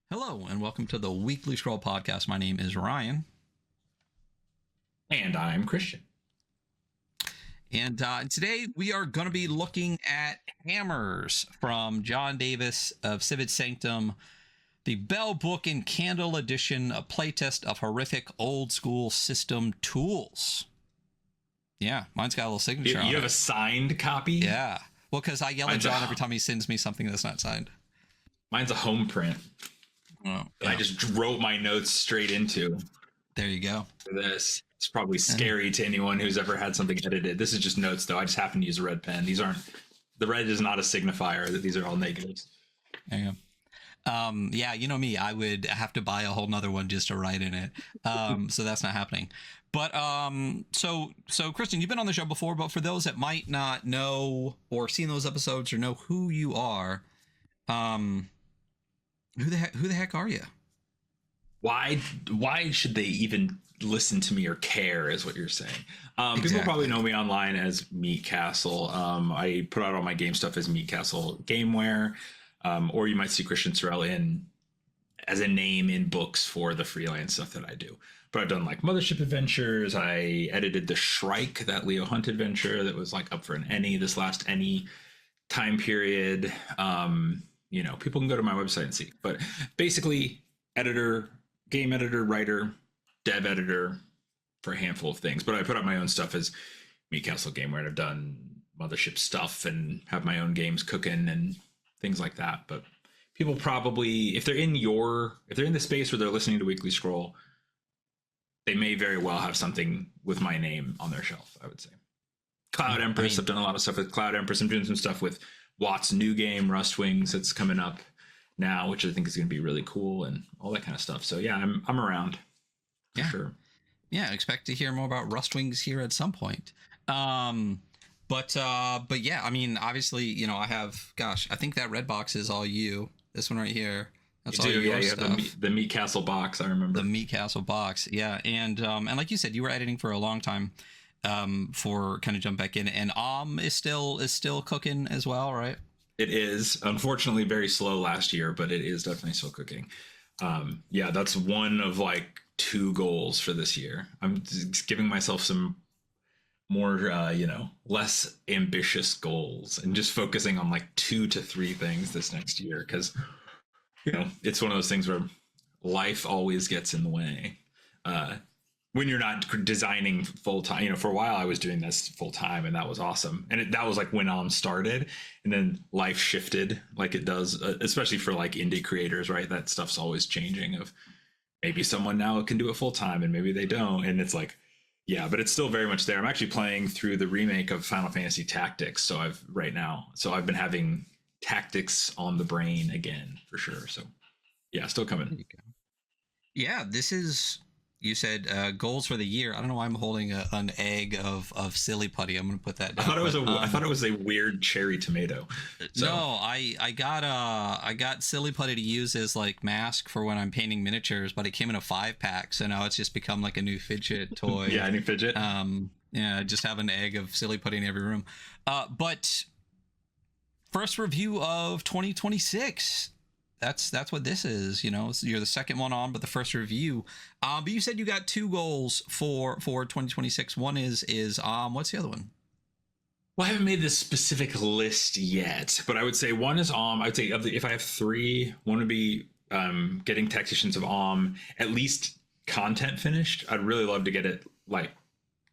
Hello, and welcome to the Weekly Scroll Podcast. My name is Ryan. And I'm Christian. And today we are going to be looking at Hammers from John Davis of Sivad Sanctum, the Bell Book and Candle Edition, a playtest of horrific old school system tools. Yeah, mine's got a little signature on it. You have a signed copy? Yeah. Well, because I yell at John every time he sends me something that's not signed. Mine's a home print. Oh, yeah. I just wrote my notes straight into. There you go. This. It's probably scary to anyone who's ever had something edited. This is just notes, though. I just happen to use a red pen. These aren't. The red is not a signifier that these are all negatives. There you go. Yeah, you know me, I would have to buy a whole nother one just to write in it. So that's not happening. But so Christian, you've been on the show before, but for those that might not know or seen those episodes or know who you are, who the heck are you? Why should they even listen to me or care is what you're saying. Exactly. People probably know me online as Meatcastle. I put out all my game stuff as Meatcastle Gameware, or you might see Christian Sorrell in as a name in books for the freelance stuff that I do. But I've done like Mothership Adventures. I edited the Shrike, that Leo Hunt adventure that was like up for an ENnie this last ENnie time period. You know, people can go to my website and see. But basically, editor, game editor, writer, dev editor for a handful of things. But I put out my own stuff as Meatcastle Gameware. I've done Mothership stuff and have my own games cooking and things like that. But people probably, if they're in the space where they're listening to Weekly Scroll, they may very well have something with my name on their shelf, I would say. Cloud Empress, I've done a lot of stuff with Cloud Empress. I'm doing some stuff with Watt's new game, Rustwings, that's coming up now, which I think is going to be really cool and all that kind of stuff. So yeah, I'm around for sure. Yeah, expect to hear more about Rustwings here at some point. But yeah, I mean, obviously, you know, I have, gosh, I think that red box is all you. This one right here. That's all your you stuff. have the Meatcastle box, I remember. The Meatcastle box, yeah. And like you said, you were editing for a long time for kind of jump back in. And is still cooking as well, right? It is, unfortunately, very slow last year, but it is definitely still cooking. Yeah, that's one of like 2 goals for this year. I'm just giving myself some more, less ambitious goals and just focusing on like 2 to 3 things this next year. Because, it's one of those things where life always gets in the way. When you're not designing full time, for a while I was doing this full time and that was awesome. And that was like when started, and then life shifted like it does, especially for like indie creators, right? That stuff's always changing of maybe someone now can do it full time and maybe they don't. And it's like, yeah, but it's still very much there. I'm actually playing through the remake of Final Fantasy Tactics. So I've been having tactics on the brain again for sure. So yeah, still coming. There you go. Yeah, this is, you said goals for the year. I don't know why I'm holding an egg of silly putty. I'm gonna put that down. I thought it was a weird cherry tomato. So. No, I got silly putty to use as like mask for when I'm painting miniatures, but it came in a 5-pack, so now it's just become like a new fidget toy. Yeah, a new fidget. Yeah, just have an egg of silly putty in every room. But first review of 2026. That's what this is, you're the second one on, but the first review. But you said you got 2 goals for 2026. One is what's the other one? Well, I haven't made this specific list yet, but I would say one is I'd say if I have 3, one would be getting Tacticians of at least content finished. I'd really love to get it like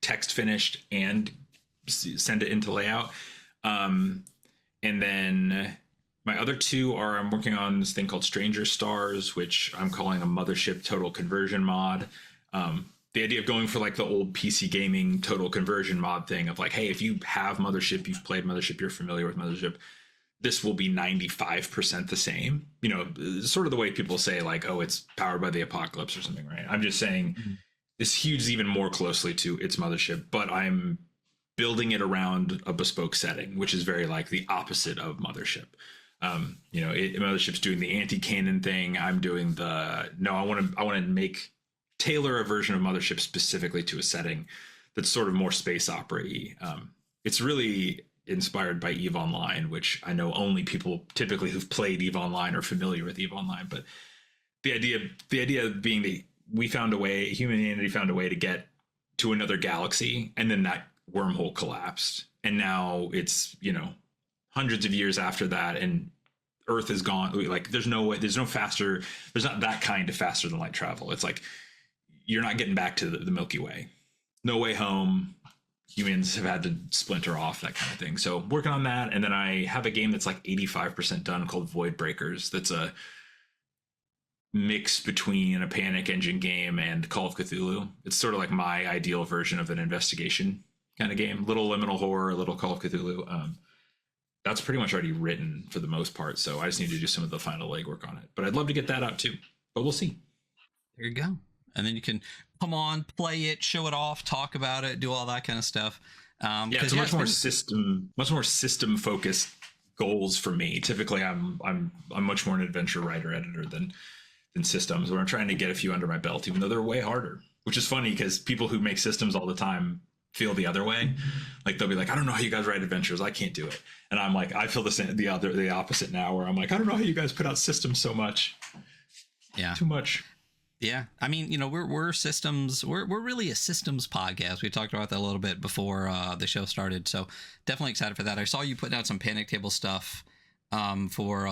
text finished and send it into layout. And then my other 2 are I'm working on this thing called Stranger Stars, which I'm calling a Mothership total conversion mod. The idea of going for like the old PC gaming total conversion mod thing of like, hey, if you have Mothership, you've played Mothership, you're familiar with Mothership, this will be 95% the same. Sort of the way people say like, oh, it's powered by the apocalypse or something, right? I'm just saying this hews even more closely to its Mothership, but I'm building it around a bespoke setting, which is very like the opposite of Mothership. Mothership's doing the anti-canon thing. I'm doing I want to tailor a version of Mothership specifically to a setting that's sort of more space opera-y. It's really inspired by EVE Online, which I know only people typically who've played EVE Online are familiar with EVE Online, but the idea being that humanity found a way to get to another galaxy, and then that wormhole collapsed, and now it's hundreds of years after that, and Earth is gone. Like there's not that kind of faster than light travel. It's like you're not getting back to the Milky Way. No Way Home. Humans have had to splinter off, that kind of thing. So working on that, and then I have a game that's like 85% done called Void Breakers. That's a mix between a Panic Engine game and Call of Cthulhu. It's sort of like my ideal version of an investigation kind of game. Little liminal horror, a little Call of Cthulhu. That's pretty much already written for the most part, so I just need to do some of the final legwork on it. But I'd love to get that out too, but we'll see. There you go. And then you can come on, play it, show it off, talk about it, do all that kind of stuff. It's much more system focused goals for me. Typically, I'm much more an adventure writer editor than systems, where I'm trying to get a few under my belt, even though they're way harder. Which is funny because people who make systems all the time feel the other way. Like they'll be like, I don't know how you guys write adventures, I can't do it. And I'm like, I feel the opposite now, where I'm like, I don't know how you guys put out systems so much. Yeah, too much. Yeah, I mean, we're systems. We're really a systems podcast. We talked about that a little bit before the show started, so definitely excited for that. I saw you putting out some panic table stuff for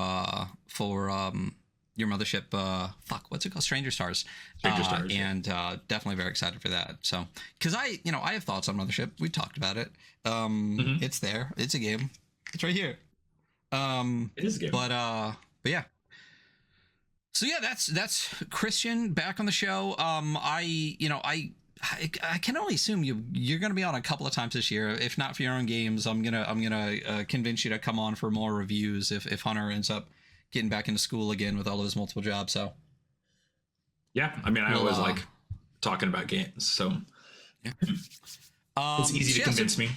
your mothership. What's it called? Stranger Stars. Stars, and definitely very excited for that. So, because I have thoughts on Mothership. We talked about it. It's there. It's a game. It's right here. It is a game. But yeah. So yeah, that's Christian back on the show. I can only assume you're going to be on a couple of times this year. If not for your own games, I'm gonna convince you to come on for more reviews if Hunter ends up getting back into school again with all of his multiple jobs. So yeah, I mean, I always like talking about games, so yeah. It's easy to convince me.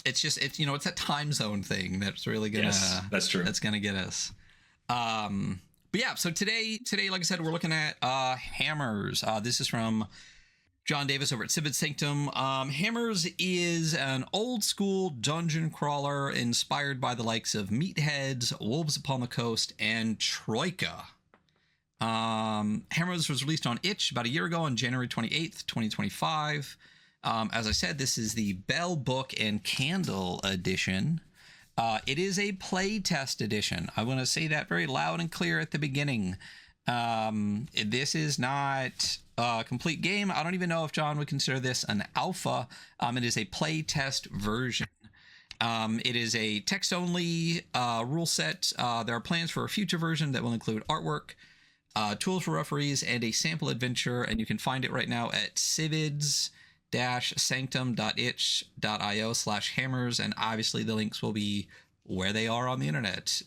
It's just it's that time zone thing that's really gonna that's true. That's gonna get us. But yeah, so today, like I said, we're looking at Hammers. This is from John Davis over at Sivad Sanctum. Hammers is an old school dungeon crawler inspired by the likes of Meatheads, Wolves Upon the Coast, and Troika. Hammers was released on itch about a year ago on January 28th, 2025. As I said, this is the Bell Book and Candle edition. It is a playtest edition. I want to say that very loud and clear at the beginning. This is not a complete game. I don't even know if John would consider this an alpha. It is a playtest version. It is a text-only rule set. There are plans for a future version that will include artwork, tools for referees, and a sample adventure, and you can find it right now at sanctum.itch.io/hammers, and obviously the links will be where they are on the internet.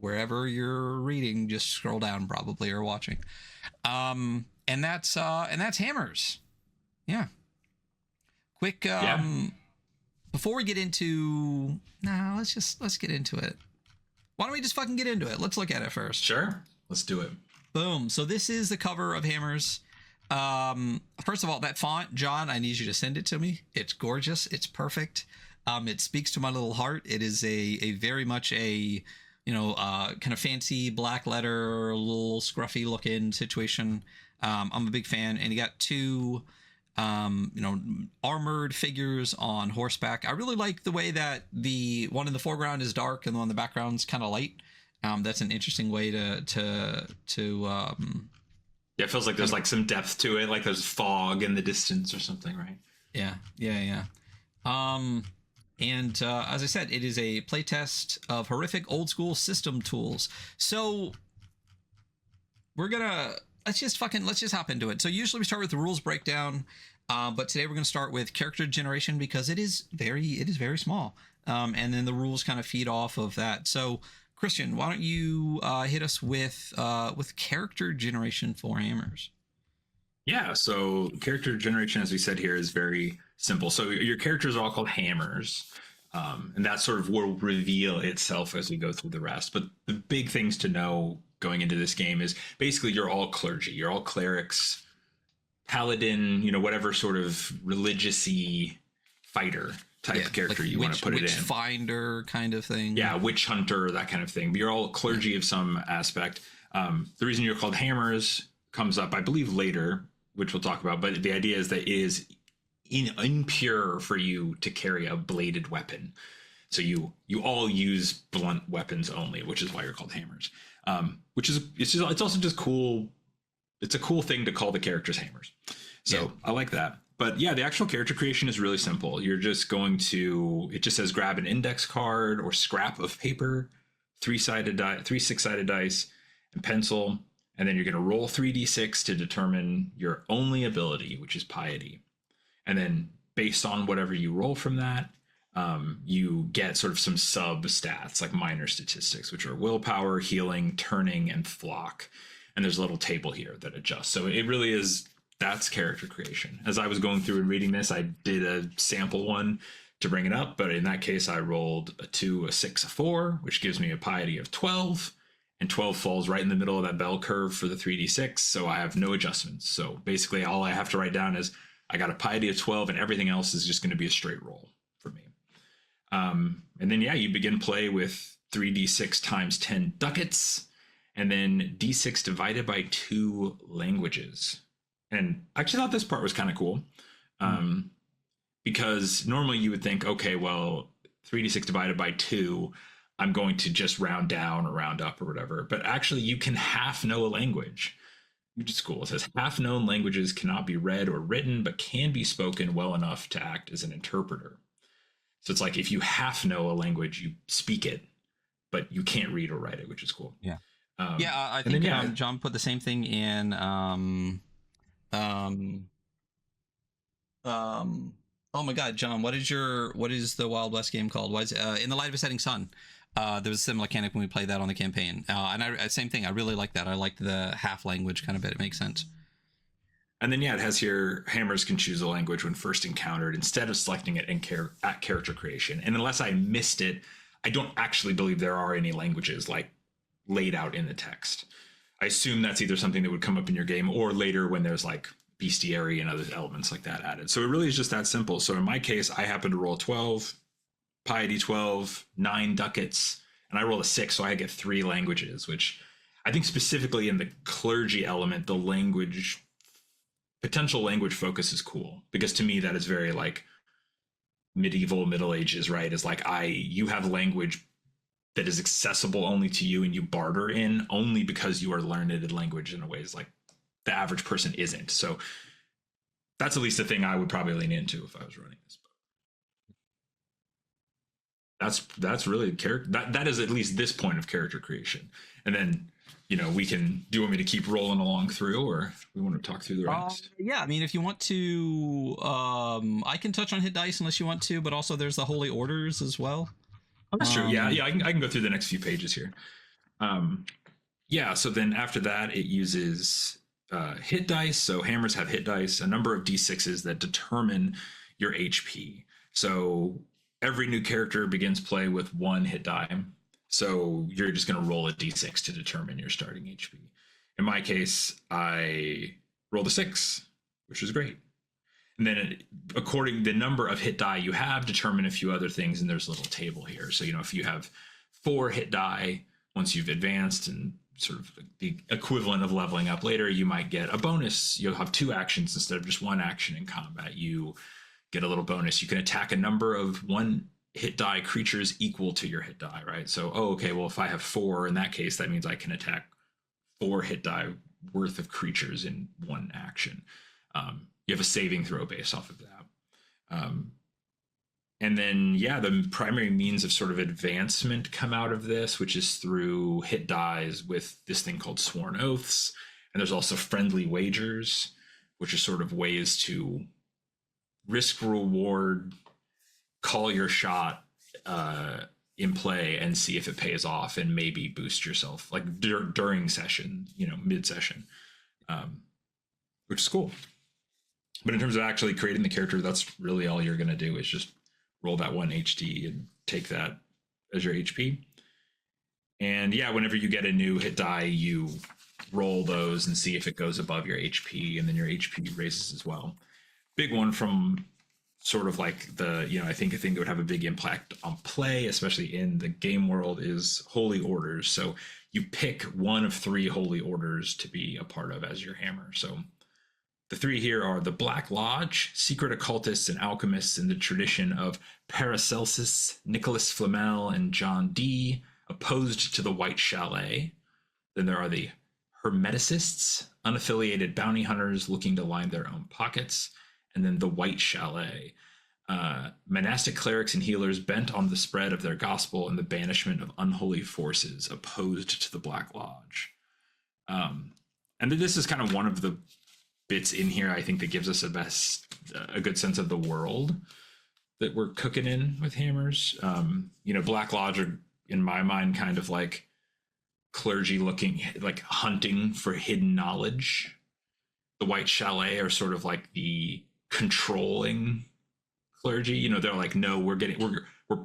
Wherever you're reading, just scroll down probably or watching. And that's Hammers. Yeah. Quick before we get into let's get into it. Why don't we just fucking get into it? Let's look at it first. Sure. Let's do it. Boom. So this is the cover of Hammers. First of all, that font, John, I need you to send it to me. It's gorgeous. It's perfect. It speaks to my little heart. It is a very much a, kind of fancy black letter, a little scruffy looking situation. I'm a big fan. And you got two, armored figures on horseback. I really like the way that the one in the foreground is dark and the one in the background is kind of light. That's an interesting way to yeah, it feels like there's like some depth to it, like there's fog in the distance or something, right? Yeah. And as I said, it is a playtest of horrific old school system tools. So let's just hop into it. So usually we start with the rules breakdown, but today we're gonna start with character generation because it is very small, and then the rules kind of feed off of that. So Christian, why don't you hit us with character generation for Hammers? Yeah, so character generation, as we said here, is very simple. So your characters are all called Hammers, and that sort of will reveal itself as we go through the rest. But the big things to know going into this game is basically you're all clergy, you're all clerics, paladin, whatever sort of religious-y fighter type character you want to put it in. Finder kind of thing. Yeah, witch hunter, that kind of thing. But you're all clergy of some aspect. The reason you're called hammers comes up, I believe, later, which we'll talk about. But the idea is that it is impure for you to carry a bladed weapon. So you all use blunt weapons only, which is why you're called hammers. Which is it's also just cool. It's a cool thing to call the characters hammers. So yeah. I like that. But yeah, the actual character creation is really simple. You're just going to, it just says grab an index card or scrap of paper, three six-sided dice, and pencil, and then you're going to roll 3d6 to determine your only ability, which is piety. And then based on whatever you roll from that, you get sort of some sub stats like minor statistics, which are willpower, healing, turning, and flock. And there's a little table here that adjusts. So it really is, that's character creation. As I was going through and reading this, I did a sample one to bring it up, but in that case, I rolled a 2, a 6, a 4, which gives me a piety of 12, and 12 falls right in the middle of that bell curve for the 3d6, so I have no adjustments. So basically, all I have to write down is I got a piety of 12, and everything else is just going to be a straight roll for me. And then, yeah, you begin play with 3d6 times 10 ducats, and then d6 divided by 2 languages. And I actually thought this part was kind of cool, because normally you would think, okay, well, 3d6 divided by 2, I'm going to just round down or round up or whatever. But actually, you can half know a language, which is cool. It says half known languages cannot be read or written, but can be spoken well enough to act as an interpreter. So it's like if you half know a language, you speak it, but you can't read or write it, which is cool. Yeah. I think then, John put the same thing in oh my god, John, what is the Wild West game called? Was In the Light of a Setting Sun. There was a similar mechanic when we played that on the campaign, and same thing. I really like that. I liked the half language kind of bit. It makes sense. And then, yeah, it has here, hammers can choose a language when first encountered instead of selecting it at character creation. And unless I missed it, I don't actually believe there are any languages like laid out in the text. I assume that's either something that would come up in your game or later when there's like bestiary and other elements like that added. So it really is just that simple. So in my case, I happen to roll 12, piety 12, 9 ducats, and I roll a 6, so I get 3 languages, which I think specifically in the clergy element, the potential language focus is cool, because to me that is very like medieval, Middle Ages, right? Is like you have language that is accessible only to you and you barter in only because you are learned in language in a ways like the average person isn't. So that's at least the thing I would probably lean into if I was running this book. That's really that is at least this point of character creation. And then, do you want me to keep rolling along through, or we want to talk through the rest? Yeah, I mean, if you want to, I can touch on hit dice unless you want to, but also there's the holy orders as well. Oh, that's true. Yeah, I can go through the next few pages here. So then after that, it uses hit dice. So hammers have hit dice, a number of d6s that determine your HP. So every new character begins play with 1 hit die. So you're just going to roll a d6 to determine your starting HP. In my case, I rolled a 6, which was great. And then according the number of hit die you have, determine a few other things. And there's a little table here. So, if you have 4 hit die, once you've advanced and sort of the equivalent of leveling up later, you might get a bonus. You'll have 2 actions instead of just 1 action in combat. You get a little bonus. You can attack a number of 1 hit die creatures equal to your hit die, right? So, if I have 4, in that case, that means I can attack 4 hit die worth of creatures in 1 action. You have a saving throw based off of that. And then, the primary means of sort of advancement come out of this, which is through hit dies with this thing called sworn oaths. And there's also friendly wagers, which are sort of ways to risk reward, call your shot in play and see if it pays off, and maybe boost yourself like during session, mid session, which is cool. But in terms of actually creating the character, that's really all you're going to do is just roll that 1 HD and take that as your HP. And whenever you get a new hit die, you roll those and see if it goes above your HP, and then your HP raises as well. Big one from sort of like the, I think a thing that would have a big impact on play, especially in the game world, is holy orders. So you pick one of 3 holy orders to be a part of as your hammer. So the 3 here are the Black Lodge, secret occultists and alchemists in the tradition of Paracelsus, Nicholas Flamel, and John Dee, opposed to the White Chalet. Then there are the Hermeticists, unaffiliated bounty hunters looking to line their own pockets. And then the White Chalet, monastic clerics and healers bent on the spread of their gospel and the banishment of unholy forces, opposed to the Black Lodge. And this is kind of one of the bits in here, I think, that gives us a good sense of the world that we're cooking in with hammers. Black Lodge are, in my mind, kind of like clergy looking, like hunting for hidden knowledge. The White Chalet are sort of like the controlling clergy. They're like, no, we're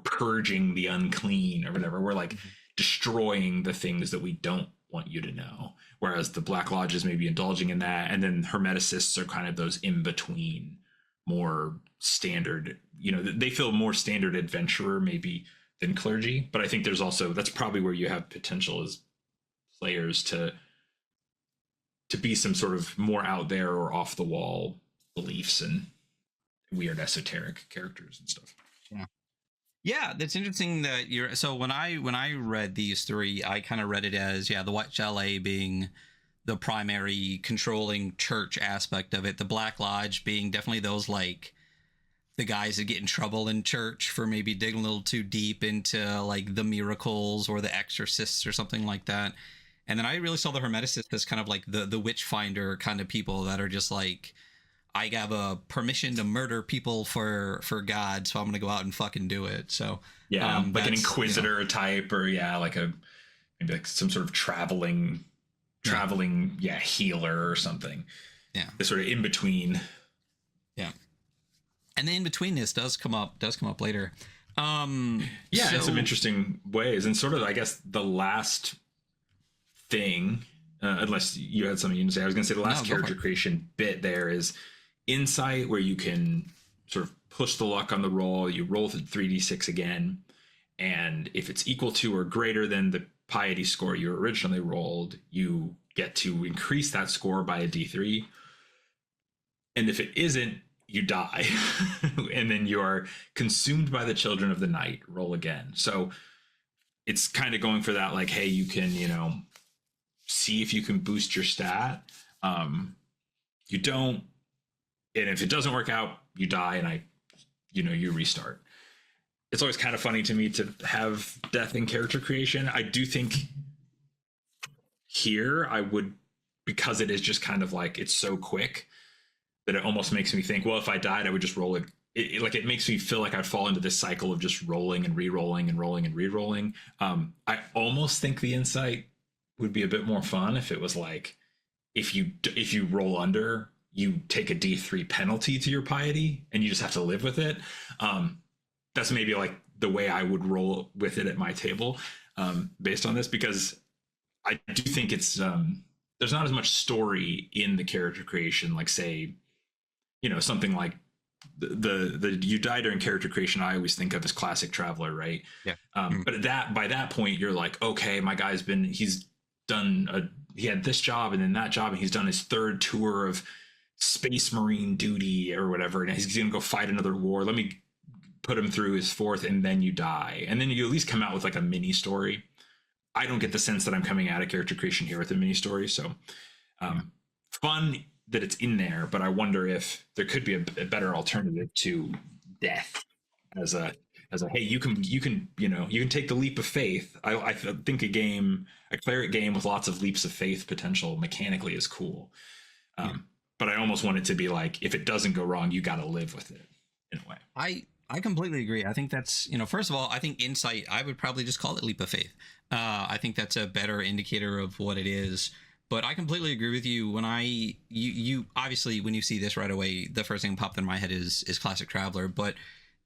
purging the unclean or whatever. We're like destroying the things that we don't want you to know. Whereas the Black Lodge is maybe indulging in that. And then Hermeticists are kind of those in between, more standard, they feel more standard adventurer maybe than clergy. But I think there's also, that's probably where you have potential as players to be some sort of more out there or off the wall beliefs and weird esoteric characters and stuff. Yeah, that's interesting that you're. So when I read these 3, I kind of read it as, the White Chalet being the primary controlling church aspect of it, the Black Lodge being definitely those like the guys that get in trouble in church for maybe digging a little too deep into like the miracles or the exorcists or something like that. And then I really saw the Hermeticists as kind of like the witch finder kind of people that are just like, I have a permission to murder people for God, so I'm gonna go out and fucking do it. So like an inquisitor type, or like maybe like some sort of traveling healer or something. Yeah, the sort of in between. Yeah, and the in between this does come up later. In some interesting ways, and sort of I guess the last thing, unless you had something you can say, I was gonna say the last character creation bit there is insight, where you can sort of push the luck on the roll. You roll the 3d6 again, and if it's equal to or greater than the piety score you originally rolled, you get to increase that score by a d3. And if it isn't, you die. And then you are consumed by the children of the night. Roll again. So it's kind of going for that, like, hey, you can, see if you can boost your stat. You don't. And if it doesn't work out, you die, and you restart. It's always kind of funny to me to have death in character creation. I do think here I would, because it is just kind of like, it's so quick that it almost makes me think, well, if I died, I would just roll it. It makes me feel like I'd fall into this cycle of just rolling and re-rolling and rolling and re-rolling. I almost think the insight would be a bit more fun if it was like, if you roll under, you take a D3 penalty to your piety and you just have to live with it. That's maybe like the way I would roll with it at my table, based on this, because I do think it's, there's not as much story in the character creation, like say, something like the you die during character creation, I always think of as classic Traveler, right? Yeah. But by that point, you're like, okay, my guy's he had this job and then that job, and he's done his 3rd tour of Space Marine duty or whatever, and he's gonna go fight another war. Let me put him through his 4th, and then you die, and then you at least come out with like a mini story. I don't get the sense that I'm coming out of character creation here with a mini story, so fun that it's in there, but I wonder if there could be a better alternative to death as a hey, you can take the leap of faith. I think a cleric game with lots of leaps of faith potential mechanically is cool. But I almost want it to be like, if it doesn't go wrong, you got to live with it in a way. I completely agree. I think that's, first of all, I think insight, I would probably just call it leap of faith. I think that's a better indicator of what it is. But I completely agree with you. When you obviously, when you see this right away, the first thing that popped in my head is Classic Traveler. But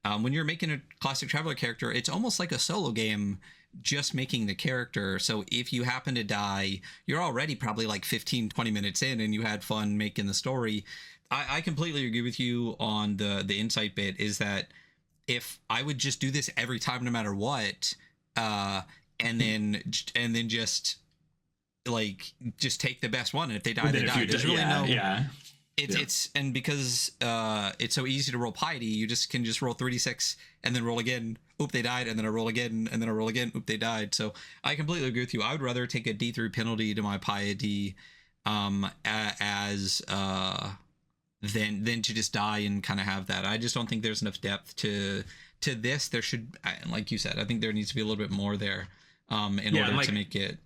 When you're making a classic traveler character, it's almost like a solo game, just making the character. So if you happen to die, you're already probably like 15-20 minutes in and you had fun making the story. I completely agree with you on the insight bit, is that if I would just do this every time no matter what, and then just like just take the best one, and if they die, they die. There's really it's and because it's so easy to roll piety, you just can just roll 3d6 and then roll again. Oop, they died, and then I roll again, and then I roll again. Oop, they died. So I completely agree with you. I would rather take a D3 penalty to my piety as than to just die and kind of have that. I just don't think there's enough depth to this. There should, like you said, I think there needs to be a little bit more there in order to make it.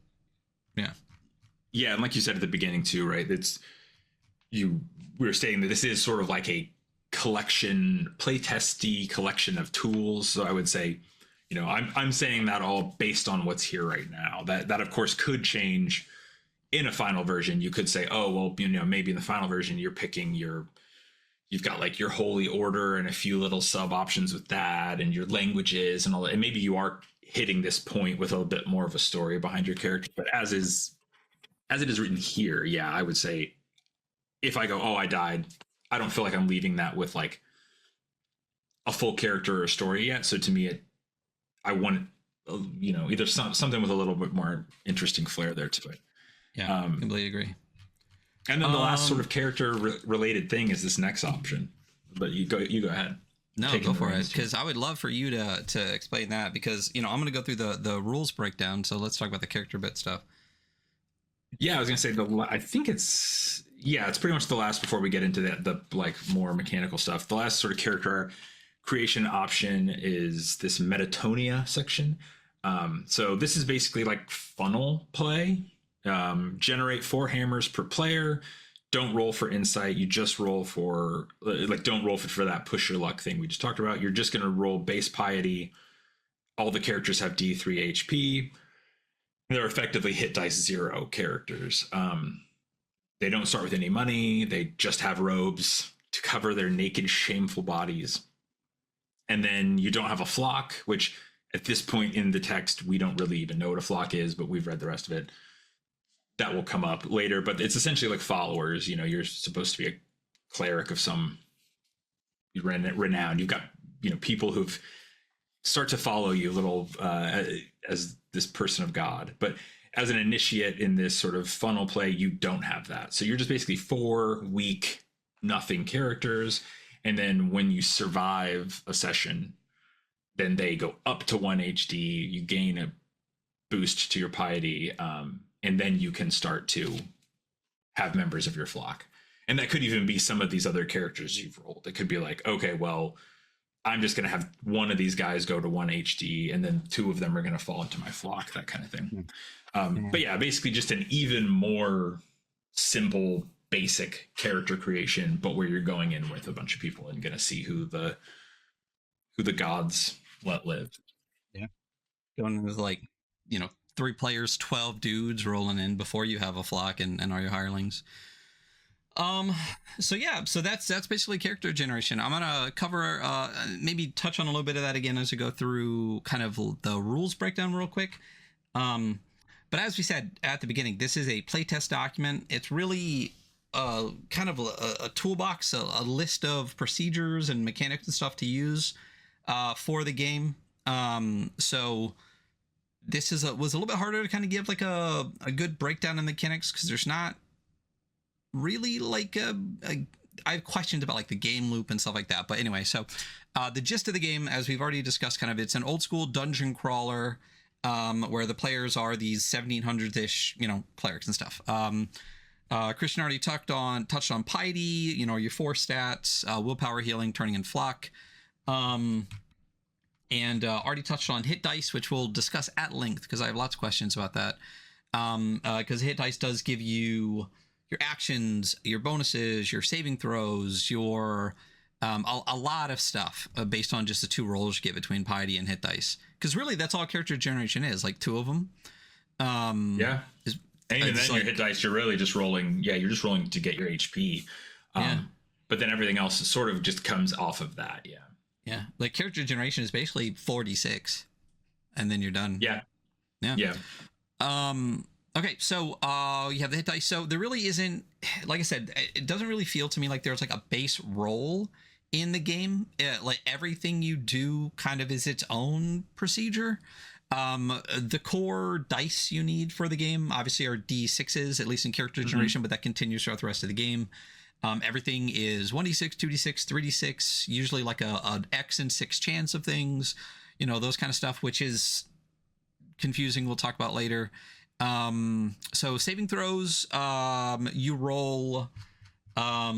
Yeah, and like you said at the beginning too, right? We were saying that this is sort of like a playtesty collection of tools. So I would say, I'm saying that all based on what's here right now. That of course could change in a final version. You could say, oh well, maybe in the final version you're picking you've got like your holy order and a few little sub options with that, and your languages and all that. And maybe you are hitting this point with a little bit more of a story behind your character. But as it is written here, yeah, I would say if I go, oh, I died, I don't feel like I'm leaving that with like a full character or story yet. So to me, I want, either something with a little bit more interesting flair there to it. Yeah, completely agree. And then the last sort of character related thing is this next option. But you go ahead. No, go for it, because I would love for you to explain that, because I'm going to go through the rules breakdown. So let's talk about the character bit stuff. Yeah, I was going to say I think it's pretty much the last before we get into the like more mechanical stuff. The last sort of character creation option is this Metatonia section. So this is basically like funnel play. Generate 4 hammers per player. Don't roll for insight. You just roll for don't roll for that push your luck thing we just talked about. You're just going to roll base piety. All the characters have D3 HP. They're effectively hit dice 0 characters. They don't start with any money. They just have robes to cover their naked, shameful bodies. And then you don't have a flock, which at this point in the text, we don't really even know what a flock is, but we've read the rest of it. That will come up later, but it's essentially like followers. You're supposed to be a cleric of some renown. You've got, people who've start to follow you a little as this person of God. But as an initiate in this sort of funnel play, you don't have that. So you're just basically 4 weak, nothing characters. And then when you survive a session, then they go up to 1 HD. You gain a boost to your piety. And then you can start to have members of your flock. And that could even be some of these other characters you've rolled. It could be like, okay, well, I'm just going to have one of these guys go to 1 HD, and then 2 of them are going to fall into my flock, that kind of thing. But yeah, basically just an even more simple, basic character creation, but where you're going in with a bunch of people and going to see who the gods let live. Yeah. Going with 3 players, 12 dudes rolling in before you have a flock and are your hirelings. So that's basically character generation. I'm gonna cover maybe touch on a little bit of that again as we go through kind of the rules breakdown real quick. But as we said at the beginning, this is a playtest document. It's really kind of a toolbox, a list of procedures and mechanics and stuff to use for the game. So this was a little bit harder to kind of give like a good breakdown in mechanics, because there's not really like I have questions about like the game loop and stuff like that. But anyway, so the gist of the game, as we've already discussed, kind of it's an old school dungeon crawler where the players are these 1700s-ish, clerics and stuff. Christian already touched on piety, your 4 stats, willpower, healing, turning, and flock. And already touched on hit dice, which we'll discuss at length because I have lots of questions about that. Because hit dice does give you your actions, your bonuses, your saving throws, your a lot of stuff based on just the 2 rolls you get between piety and hit dice. Because really, that's all character generation is, like 2 of them. Yeah. And even then, your hit dice, you're really just rolling. Yeah, you're just rolling to get your HP. But then everything else sort of just comes off of that. Yeah. Yeah, like character generation is basically 46, and then you're done. Yeah. Yeah. Yeah. Okay, so you have the hit dice. So there really isn't, like I said, it doesn't really feel to me like there's like a base roll in the game. Like everything you do kind of is its own procedure. The core dice you need for the game obviously are D6s, at least in character generation, but that continues throughout the rest of the game. Everything is 1d6, 2d6, 3d6, usually like an X and 6 chance of things, you know, those kind of stuff, which is confusing. We'll talk about later. So saving throws, you roll. Let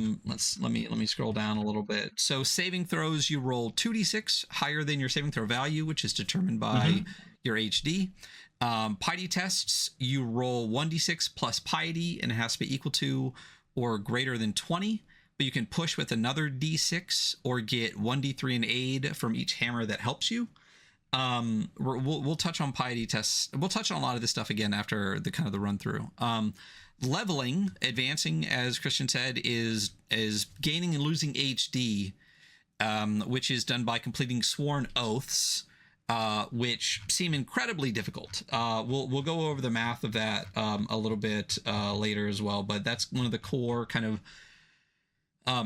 me scroll down a little bit. So saving throws, you roll 2d6 higher than your saving throw value, which is determined by your HD. Piety tests, you roll 1d6 plus piety, and it has to be equal to or greater than 20. But you can push with another d6 or get 1d3 in aid from each hammer that helps you. We'll touch on piety tests. We'll touch on a lot of this stuff again after the kind of the run through. Leveling, advancing, as Christian said, is gaining and losing HD, which is done by completing sworn oaths, which seem incredibly difficult. We'll go over the math of that a little bit later as well, but that's one of the core kind of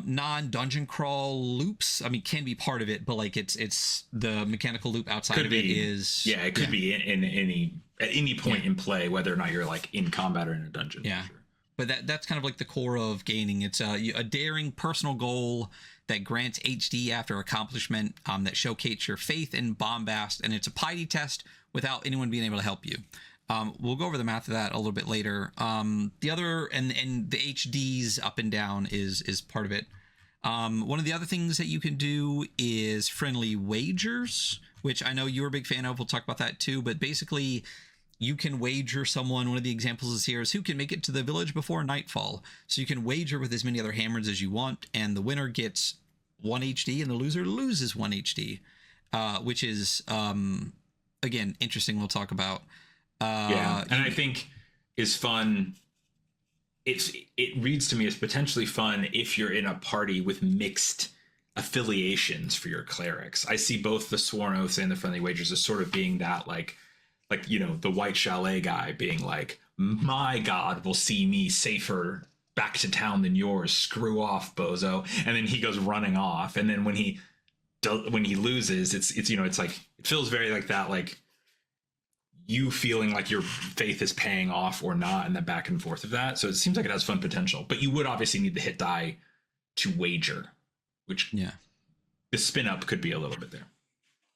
non-dungeon crawl loops. I mean, can be part of it, but like it's the mechanical loop outside Could of be, it is it could be in any at any point in play, whether or not you're like in combat or in a dungeon. Yeah. Sure. But that's kind of like the core of gaining. It's a daring personal goal that grants HD after accomplishment, that showcase your faith in bombast, and it's a piety test without anyone being able to help you. We'll go over the math of that a little bit later. The other and the HDs up and down is part of it. One of the other things that you can do is friendly wagers, which I know you're a big fan of. We'll talk about that too. But basically, you can wager someone. One of the examples is here is who can make it to the village before nightfall. So you can wager with as many other hammers as you want, and the winner gets 1 HD and the loser loses 1 HD, which is again interesting. We'll talk about. And I think is fun. It reads to me as potentially fun if you're in a party with mixed affiliations for your clerics. I see both the sworn oaths and the friendly wagers as sort of being that like you know, the white chalet guy being like, my god will see me safer back to town than yours, screw off, bozo. And then he goes running off, and then when he loses, it's you know, it's like it feels very like that, like you feeling like your faith is paying off or not, and the back and forth of that. So it seems like it has fun potential, but you would obviously need the hit die to wager, which the spin up could be a little bit there.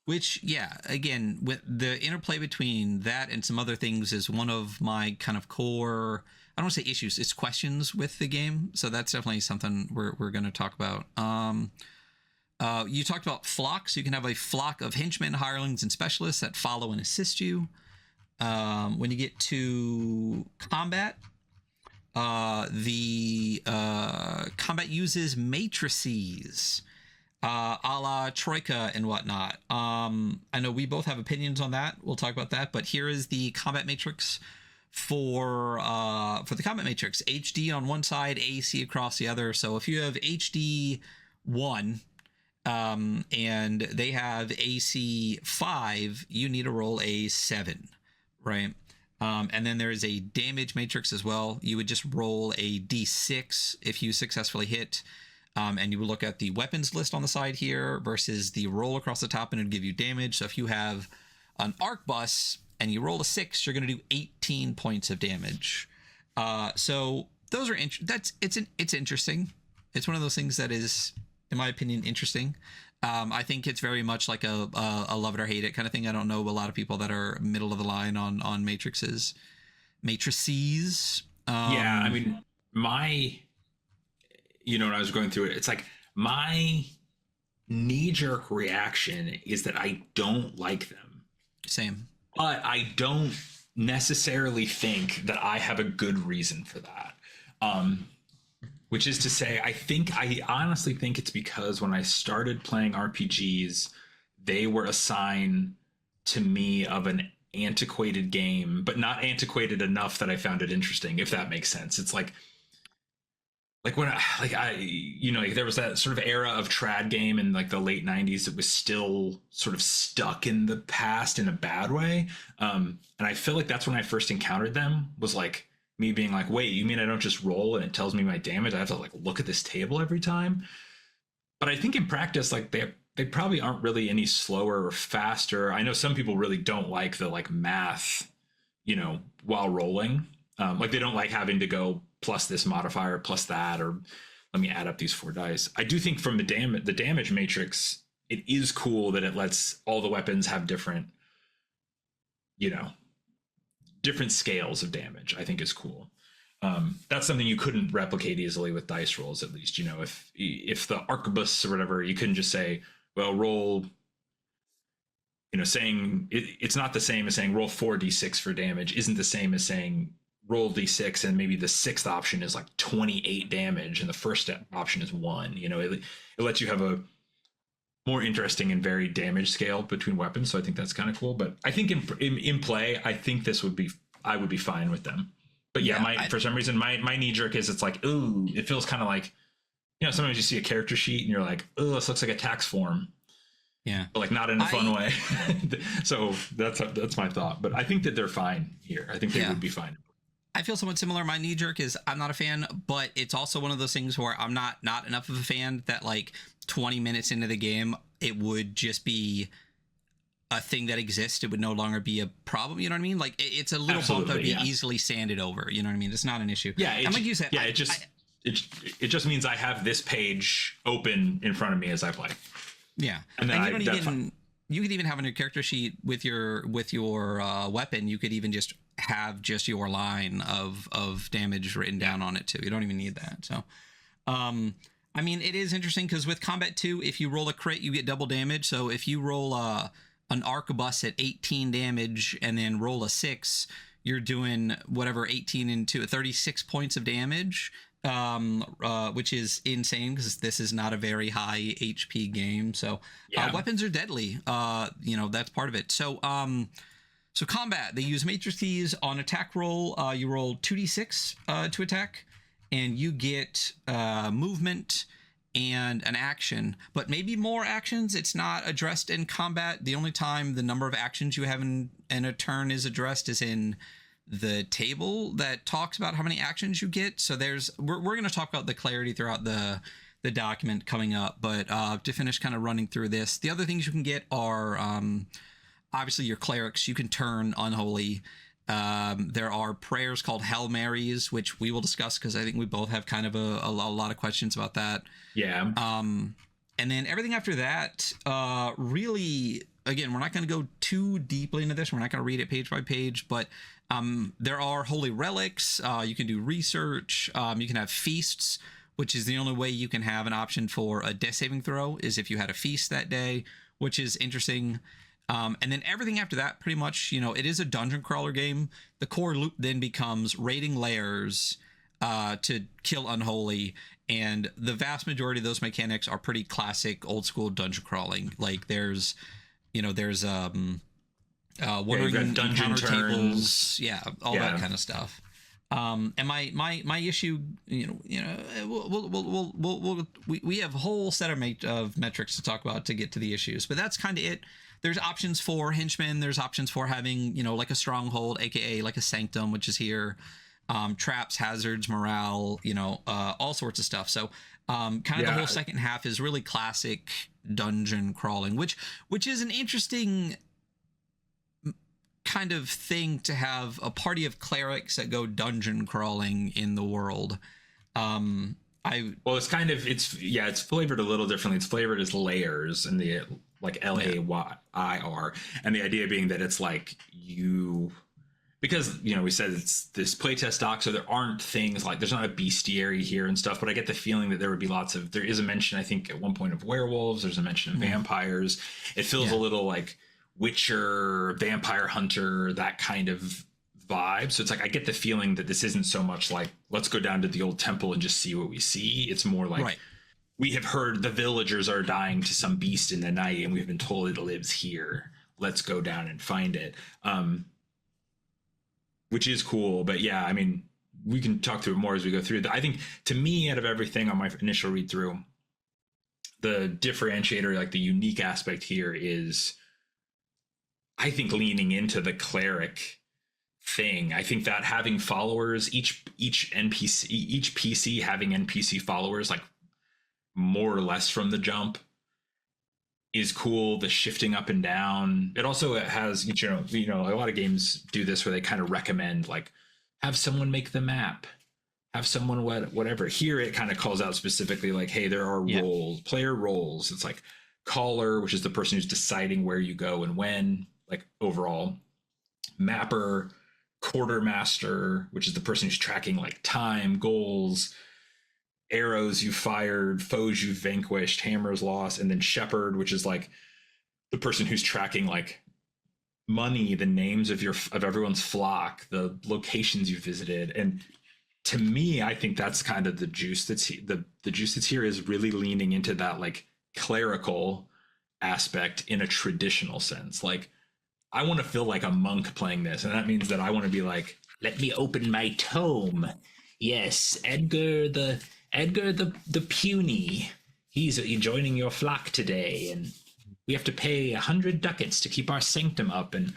Which, again, with the interplay between that and some other things is one of my kind of core, I don't want to say issues, it's questions with the game. So that's definitely something we're going to talk about. You talked about flocks. You can have a flock of henchmen, hirelings, and specialists that follow and assist you. When you get to combat, the combat uses matrices. A la Troika and whatnot. I know we both have opinions on that. We'll talk about that. But here is the combat matrix for the combat matrix. HD on one side, AC across the other. So if you have HD 1 and they have AC 5, you need to roll a 7, right? And then there is a damage matrix as well. You would just roll a D6 if you successfully hit. And you will look at the weapons list on the side here versus the roll across the top, and it'll give you damage. So if you have an arquebus and you roll a 6, you're going to do 18 points of damage. So those are it's interesting. It's one of those things that is, in my opinion, interesting. I think it's very much like a love it or hate it kind of thing. I don't know a lot of people that are middle of the line on matrices. I mean, you know, when I was going through it, it's like my knee-jerk reaction is that I don't like them. Same. But I don't necessarily think that I have a good reason for that. Which is to say, I honestly think it's because when I started playing RPGs, they were a sign to me of an antiquated game, but not antiquated enough that I found it interesting, if that makes sense. It's like, like when like there was that sort of era of trad game in like the late 90s that was still sort of stuck in the past in a bad way. And I feel like that's when I first encountered them, was like me being like, wait, you mean I don't just roll and it tells me my damage? I have to like look at this table every time. But I think in practice, like they probably aren't really any slower or faster. I know some people really don't like the like math, while rolling. Like they don't like having to go plus this modifier plus that, or let me add up these 4 dice. I do think from the damage matrix, it is cool that it lets all the weapons have different, different scales of damage. I think is cool. That's something you couldn't replicate easily with dice rolls, at least. If the arquebus or whatever, you couldn't just say, well, roll, saying it's not the same as saying roll 4d6 for damage isn't the same as saying roll d6 and maybe the 6th option is like 28 damage and the first option is 1. It lets you have a more interesting and varied damage scale between weapons. So I think that's kind of cool. But I think in play, I think I would be fine with them. But yeah, for some reason, my knee jerk is, it's like, ooh, it feels kind of like, sometimes you see a character sheet and you're like, oh, this looks like a tax form. Yeah. But like not in a fun way. So that's my thought. But I think that they're fine here. I think they would be fine. I feel somewhat similar. My knee jerk is I'm not a fan, but it's also one of those things where I'm not enough of a fan that like 20 minutes into the game, it would just be a thing that exists. It would no longer be a problem. You know what I mean? Like it's a little bump that would be easily sanded over. You know what I mean? It's not an issue. Yeah. And like you said, it just means I have this page open in front of me as I play. Yeah. And then you could even have on your character sheet with your weapon, you could even just have just your line of damage written down on it too. You don't even need that. So, I mean, it is interesting because with Combat 2, if you roll a crit, you get double damage. So if you roll an arquebus at 18 damage and then roll a 6, you're doing whatever 18 into 36 points of damage, which is insane because this is not a very high HP game. So weapons are deadly. That's part of it. So combat, they use matrices on attack roll. You roll 2d6 to attack, and you get movement and an action, but maybe more actions. It's not addressed in combat. The only time the number of actions you have in a turn is addressed is in the table that talks about how many actions you get. So we're going to talk about the clarity throughout the document coming up, but to finish kind of running through this, the other things you can get are obviously your clerics. You can turn unholy. There are prayers called Hail Marys, which we will discuss because I think we both have kind of a lot of questions about that. Yeah. And then everything after that, really, again, we're not going to go too deeply into this. We're not going to read it page by page, but there are holy relics. You can do research. You can have feasts, which is the only way you can have an option for a death saving throw is if you had a feast that day, which is interesting. And then everything after that, pretty much, it is a dungeon crawler game. The core loop then becomes raiding lairs to kill unholy, and the vast majority of those mechanics are pretty classic old school dungeon crawling. Like there's wandering dungeon turns, tables, that kind of stuff. And my issue, we have a whole set of metrics to talk about to get to the issues, but that's kind of it. There's options for henchmen. There's options for having, like a stronghold, aka like a sanctum, which is here. Traps, hazards, morale, all sorts of stuff. So the whole second half is really classic dungeon crawling, which is an interesting kind of thing to have a party of clerics that go dungeon crawling in the world. It's flavored a little differently. It's flavored as layers in the like LAYIR, and the idea being that it's like because we said it's this playtest doc, so there aren't things like there's not a bestiary here and stuff, but I get the feeling that there is a mention, I think at one point, of werewolves. There's a mention of vampires. It feels a little like Witcher, Vampire Hunter, that kind of vibe. So it's like I get the feeling that this isn't so much like let's go down to the old temple and just see what we see. It's more like we have heard the villagers are dying to some beast in the night and we've been told it lives here. Let's go down and find it. Which is cool, but we can talk through it more as we go through. I think, to me, out of everything on my initial read through, the differentiator, like the unique aspect here, is I think leaning into the cleric thing. I think that having followers, each PC having NPC followers, like more or less from the jump, is cool. The shifting up and down. It also has, a lot of games do this where they kind of recommend, like, have someone make the map, have someone whatever. Here it kind of calls out specifically, like, hey, there are roles, player roles. It's like caller, which is the person who's deciding where you go and when, like overall. Mapper, quartermaster, which is the person who's tracking like time, goals, arrows you fired, foes you vanquished, hammers lost, and then shepherd, which is like the person who's tracking like money, the names of everyone's flock, the locations you visited. And to me, I think that's kind of the juice that's the juice that's here, is really leaning into that like clerical aspect in a traditional sense. Like, I want to feel like a monk playing this, and that means that I want to be like, let me open my tome. Yes, Edgar the puny. He's joining your flock today, and we have to pay 100 ducats to keep our sanctum up, and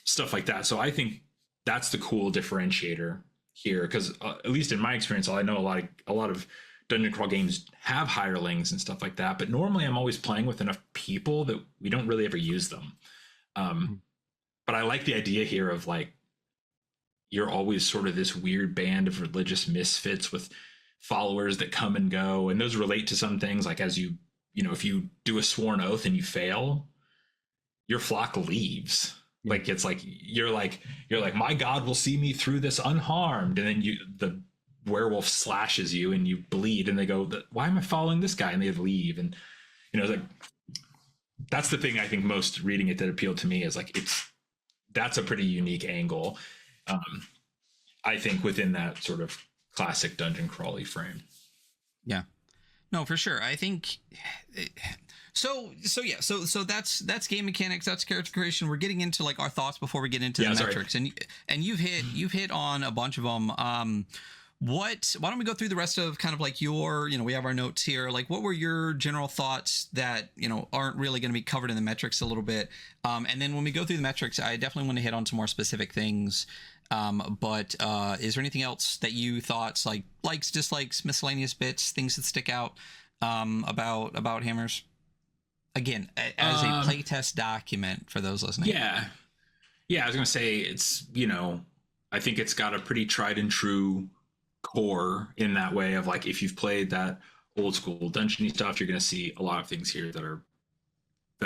stuff like that. So I think that's the cool differentiator here, because at least in my experience, I know a lot of dungeon crawl games have hirelings and stuff like that, but normally I'm always playing with enough people that we don't really ever use them. But I like the idea here of like, you're always sort of this weird band of religious misfits with followers that come and go, and those relate to some things, like as if you do a sworn oath and you fail, your flock leaves. Like, it's like you're like my god will see me through this unharmed, and then the werewolf slashes you and you bleed, and they go, why am I following this guy? And they leave. And like, that's the thing I think most reading it that appealed to me, is like, that's a pretty unique angle, I think, within that sort of classic dungeon crawly frame. Yeah, no, for sure. I think so that's game mechanics, that's character creation. We're getting into like our thoughts before we get into the metrics, and you've hit on a bunch of them. Why don't we go through the rest of kind of like your, we have our notes here. Like, what were your general thoughts that, aren't really going to be covered in the metrics a little bit? And then when we go through the metrics, I definitely want to hit on some more specific things. But is there anything else that you thought, like likes, dislikes, miscellaneous bits, things that stick out about Hammers? Again, as a playtest document for those listening. Yeah, I was going to say, it's, I think it's got a pretty tried and true core in that way of like, if you've played that old school dungeony stuff, you're going to see a lot of things here that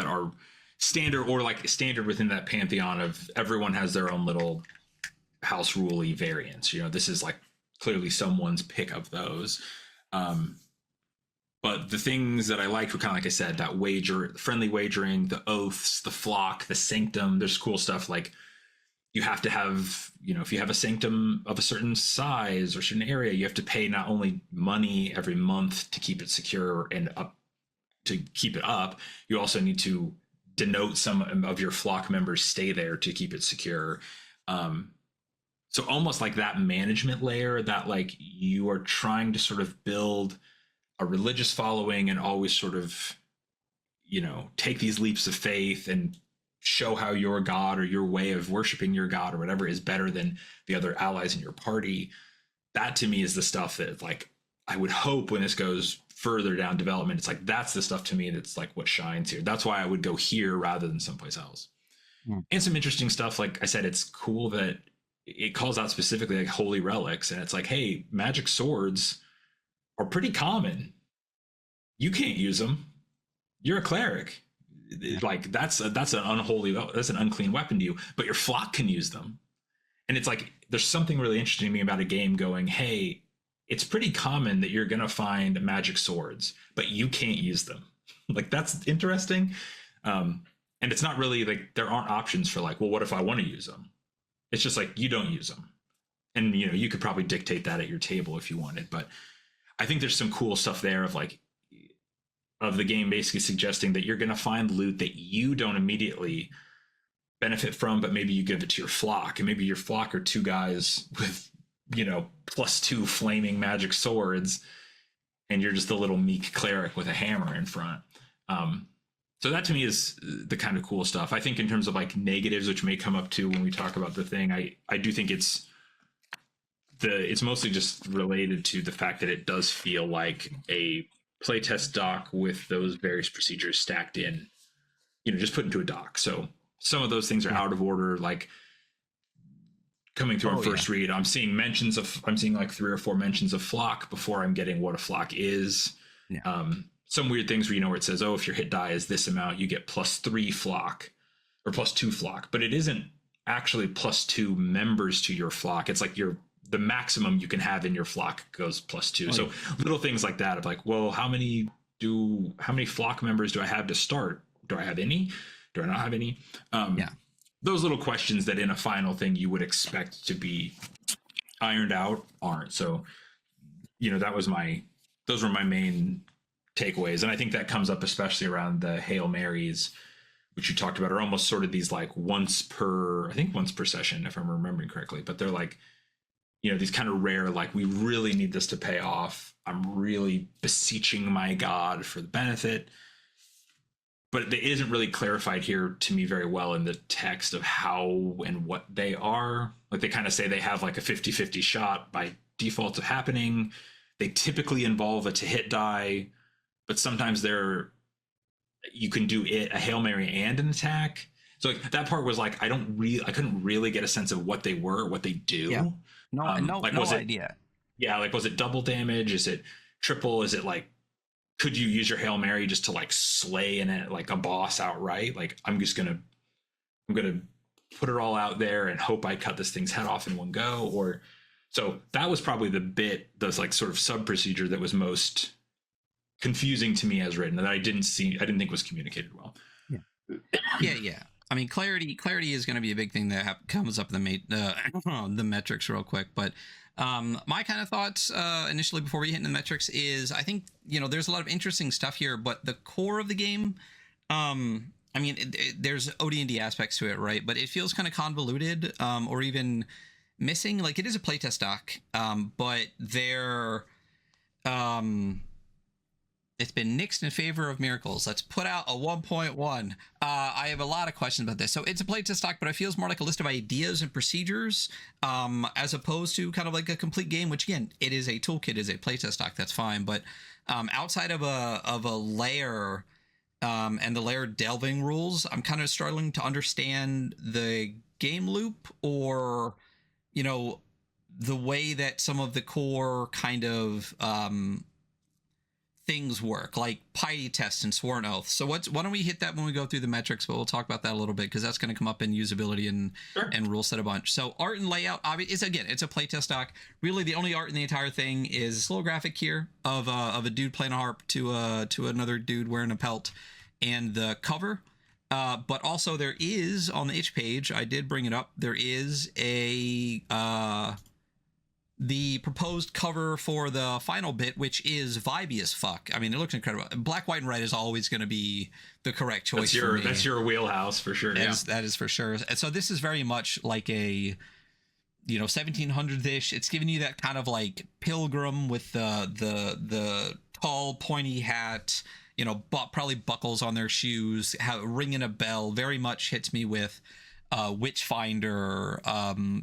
are standard, or like standard within that pantheon of everyone has their own little house rule-y variants. This is like clearly someone's pick of those. But the things that I liked were kind of, like I said, that friendly wagering, the oaths, the flock, the sanctum. There's cool stuff like, you have to have, if you have a sanctum of a certain size or certain area, you have to pay not only money every month to keep it secure and up, to keep it up, you also need to denote some of your flock members stay there to keep it secure. So almost like that management layer, that like you are trying to sort of build a religious following and always sort of, take these leaps of faith and show how your god or your way of worshiping your god or whatever is better than the other allies in your party. That to me is the stuff that, like, I would hope when this goes further down development, it's like, that's the stuff to me that's like what shines here. That's why I would go here rather than someplace else. And some interesting stuff. Like I said, it's cool that it calls out specifically like holy relics, and it's like, hey, magic swords are pretty common. You can't use them. You're a cleric. Like, that's an unclean weapon to you, but your flock can use them. And it's like, there's something really interesting to me about a game going, hey, it's pretty common that you're going to find magic swords, but you can't use them. Like, that's interesting. And it's not really like, there aren't options for like, well, what if I want to use them? It's just like, you don't use them. And, you could probably dictate that at your table if you wanted, but I think there's some cool stuff there of like, of the game basically suggesting that you're going to find loot that you don't immediately benefit from, but maybe you give it to your flock, and maybe your flock are two guys with, +2 flaming magic swords, and you're just a little meek cleric with a hammer in front. So that to me is the kind of cool stuff. I think in terms of like negatives, which may come up too when we talk about the thing, I do think it's mostly just related to the fact that it does feel like a playtest doc with those various procedures stacked in, just put into a doc. So some of those things are out of order, like coming through on first read. I'm seeing like 3 or 4 mentions of flock before I'm getting what a flock is. Yeah. Some weird things where, it says, oh, if your hit die is this amount, you get +3 flock or +2 flock, but it isn't actually +2 members to your flock. It's like the maximum you can have in your flock goes +2. So little things like that of like, well, how many flock members do I have to start? Do I have any? Do I not have any? Those little questions that in a final thing you would expect to be ironed out aren't. So, those were my main takeaways. And I think that comes up especially around the Hail Marys, which you talked about, are almost sort of these like once per session, if I'm remembering correctly. But they're like, these kind of rare, like, we really need this to pay off. I'm really beseeching my God for the benefit. But it isn't really clarified here to me very well in the text of how and what they are. Like, they kind of say they have like a 50-50 shot by default of happening. They typically involve a to hit die, but sometimes you can do a Hail Mary and an attack. So like, that part was like, I couldn't really get a sense of what they were, what they do. Yeah. No idea. Yeah, like, was it double damage? Is it triple? Is it like, could you use your Hail Mary just to like slay a boss outright? Like, I'm gonna put it all out there and hope I cut this thing's head off in one go. Or so that was probably the like sort of sub procedure that was most confusing to me as written, that I didn't think was communicated well. Yeah. I mean, clarity is going to be a big thing that comes up in the metrics real quick. But my kind of thoughts initially before we hit into the metrics is, I think, there's a lot of interesting stuff here, but the core of the game, I mean, there's OD&D aspects to it, right? But it feels kind of convoluted, or even missing. Like, it is a playtest doc, but it's been nixed in favor of miracles. Let's put out a 1.1. I have a lot of questions about this. So it's a playtest doc, but it feels more like a list of ideas and procedures, as opposed to kind of like a complete game, which again, it is a toolkit, is a playtest doc. That's fine. But outside of a layer, and the layer delving rules, I'm kind of struggling to understand the game loop, or, the way that some of the core kind of things work, like piety tests and sworn oaths. So why don't we hit that when we go through the metrics, but we'll talk about that a little bit, because that's going to come up in usability and rule set a bunch. So art and layout, obviously, it's a playtest doc. Really, the only art in the entire thing is this little graphic here of a dude playing a harp to another dude wearing a pelt, and the cover. But also there is, on the itch page, I did bring it up, there is the proposed cover for the final bit, which is vibey as fuck. I mean, it looks incredible. Black, white, and red is always going to be the correct choice. That's your wheelhouse for sure. That is for sure. And so this is very much like a 1700s-ish. It's giving you that kind of like pilgrim with the tall pointy hat, probably buckles on their shoes, ringing a bell. Very much hits me with Witchfinder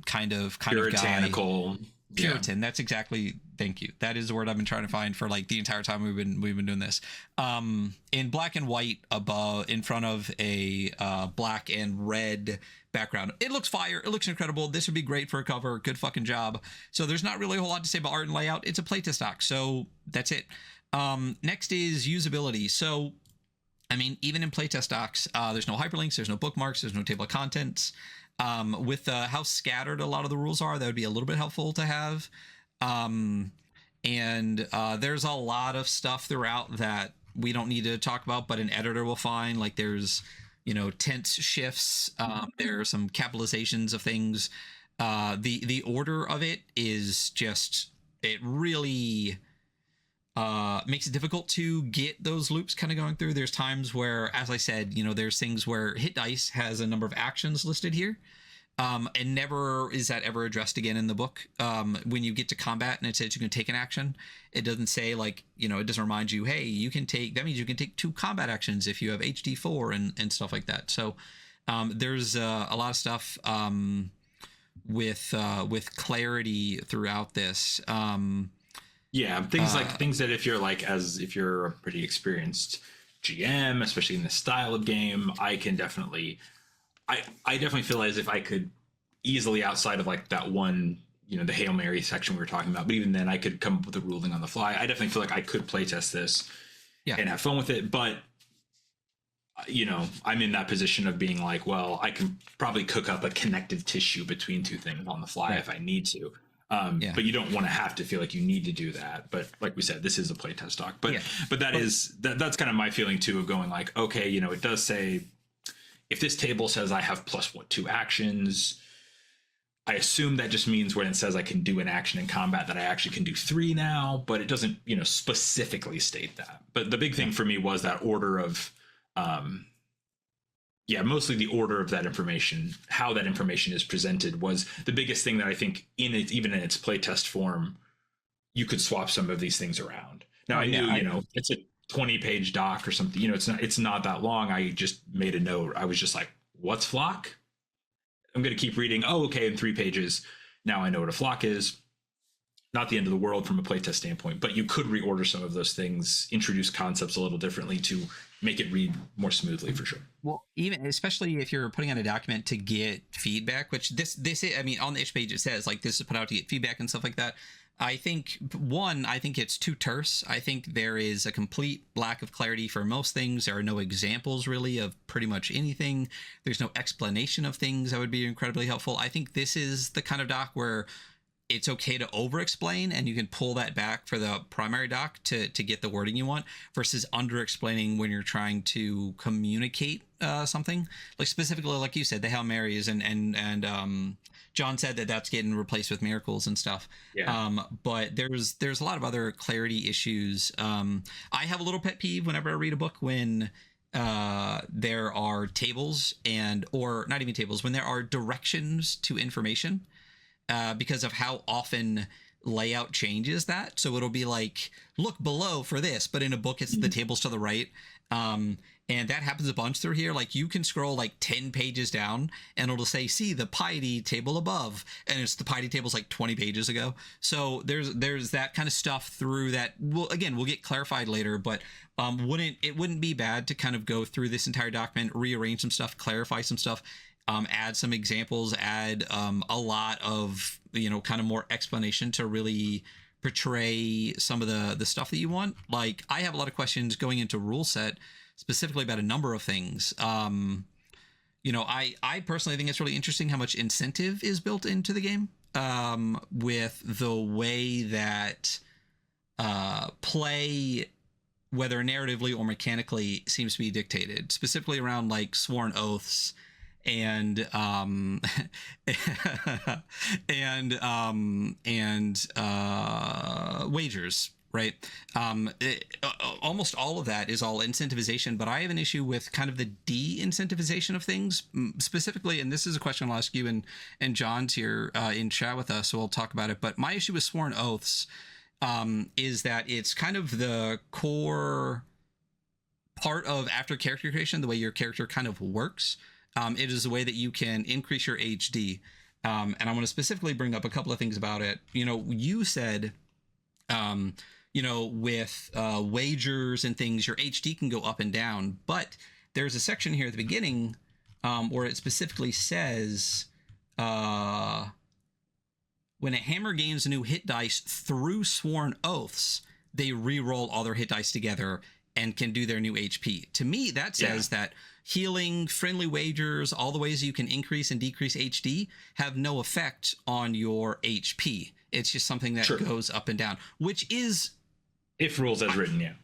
kind of puritanical guy. Puritan. That's exactly. Thank you. That is the word I've been trying to find for like the entire time we've been doing this. In black and white above, in front of a black and red background. It looks fire. It looks incredible. This would be great for a cover. Good fucking job. So there's not really a whole lot to say about art and layout. It's a playtest doc. So that's it. Next is usability. So, I mean, even in playtest docs, there's no hyperlinks, there's no bookmarks, there's no table of contents. With how scattered a lot of the rules are, that would be a little bit helpful to have. And there's a lot of stuff throughout that we don't need to talk about, but an editor will find. Like, there's, tense shifts. There are some capitalizations of things. The order of it is just, it really makes it difficult to get those loops kind of going through. There's times where, as I said, there's things where hit dice has a number of actions listed here. And never is that ever addressed again in the book. When you get to combat and it says you can take an action, it doesn't say like, it doesn't remind you, hey, that means you can take 2 combat actions if you have HD4 and stuff like that. So there's a lot of stuff with clarity throughout this. Things that if you're a pretty experienced GM, especially in this style of game, I definitely feel as if I could easily, outside of like that one, the Hail Mary section we were talking about, but even then I could come up with a ruling on the fly. I definitely feel like I could playtest this and have fun with it. But, I'm in that position of being like, well, I can probably cook up a connective tissue between 2 things on the fly if I need to. But you don't want to have to feel like you need to do that. But like we said, this is a playtest doc. But that's kind of my feeling too, of going like, okay, it does say, if this table says I have +2 actions, I assume that just means when it says I can do an action in combat that I actually can do 3 now, but it doesn't, specifically state that. But the big thing for me was that order of, mostly the order of that information, how that information is presented was the biggest thing that I think even in its playtest form, you could swap some of these things around. Now I knew, it's a 20-page doc or something, it's not that long. I just made a note. I was just like, what's flock? I'm going to keep reading. Oh, okay. In 3 pages. Now I know what a flock is. Not the end of the world from a playtest standpoint, but you could reorder some of those things, introduce concepts a little differently to make it read more smoothly for sure. Well, especially if you're putting on a document to get feedback, which this is, on the itch page, it says like this is put out to get feedback and stuff like that. I think it's too terse. I think there is a complete lack of clarity for most things. There are no examples really of pretty much anything. There's no explanation of things that would be incredibly helpful. I think this is the kind of doc where it's okay to over-explain and you can pull that back for the primary doc to get the wording you want, versus under-explaining when you're trying to communicate something. Like specifically, like you said, the Hail Marys and John said that's getting replaced with miracles and stuff. But there's a lot of other clarity issues. I have a little pet peeve whenever I read a book when there are tables or not even tables, when there are directions to information, because of how often layout changes that. So it'll be like, look below for this, but in a book it's the tables to the right. And that happens a bunch through here. Like you can scroll like 10 pages down and it'll say, see the piety table above. And it's the piety tables like 20 pages ago. So there's that kind of stuff through that. We'll get clarified later, but it wouldn't be bad to kind of go through this entire document, rearrange some stuff, clarify some stuff, add some examples, add a lot of, kind of more explanation to really portray some of the stuff that you want. Like I have a lot of questions going into rule set, specifically about a number of things. I personally think it's really interesting how much incentive is built into the game, with the way that play, whether narratively or mechanically, seems to be dictated, specifically around like sworn oaths and wagers, right? Almost all of that is all incentivization, but I have an issue with kind of the de-incentivization of things, specifically, and this is a question I'll ask you, and John's here in chat with us, so we'll talk about it. But my issue with sworn oaths is that it's kind of the core part of after character creation, the way your character kind of works. It is a way that you can increase your HD. And I want to specifically bring up a couple of things about it. You said, with wagers and things, your HD can go up and down, but there's a section here at the beginning where it specifically says, when a hammer gains a new hit dice through sworn oaths, they re-roll all their hit dice together and can do their new HP. To me, that says that healing, friendly wagers, all the ways you can increase and decrease HD have no effect on your HP. It's just something that goes up and down, which is... if rules as written,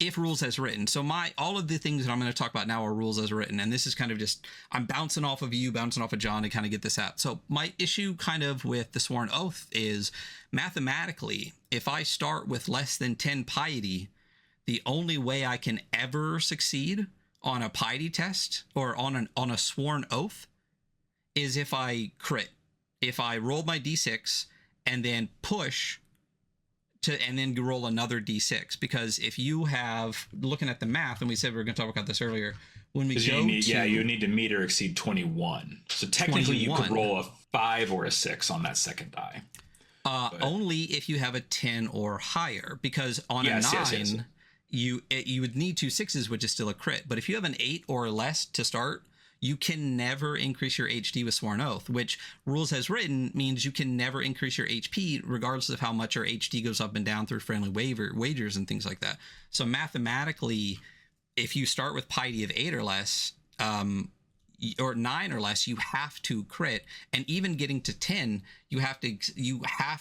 if rules as written. So all of the things that I'm going to talk about now are rules as written, and this is kind of just I'm bouncing off of you, bouncing off of John to kind of get this out. So my issue kind of with the sworn oath is mathematically, if I start with less than 10 piety, the only way I can ever succeed on a piety test or on a sworn oath is if I crit. If I roll my d6 and then push and then roll another d6, because if you have, looking at the math, and we said we were going to talk about this earlier, when we go you need to meet or exceed 21. So technically 21, you could roll a 5 or a 6 on that second die. Only if you have a 10 or higher, because on a 9, you would need 2 6s, which is still a crit. But if you have an 8 or less to start, you can never increase your HD with Sworn Oath, which rules as written means you can never increase your HP regardless of how much your HD goes up and down through friendly wagers and things like that. So mathematically, if you start with piety of 8 or less, or 9 or less, you have to crit, and even getting to 10, you have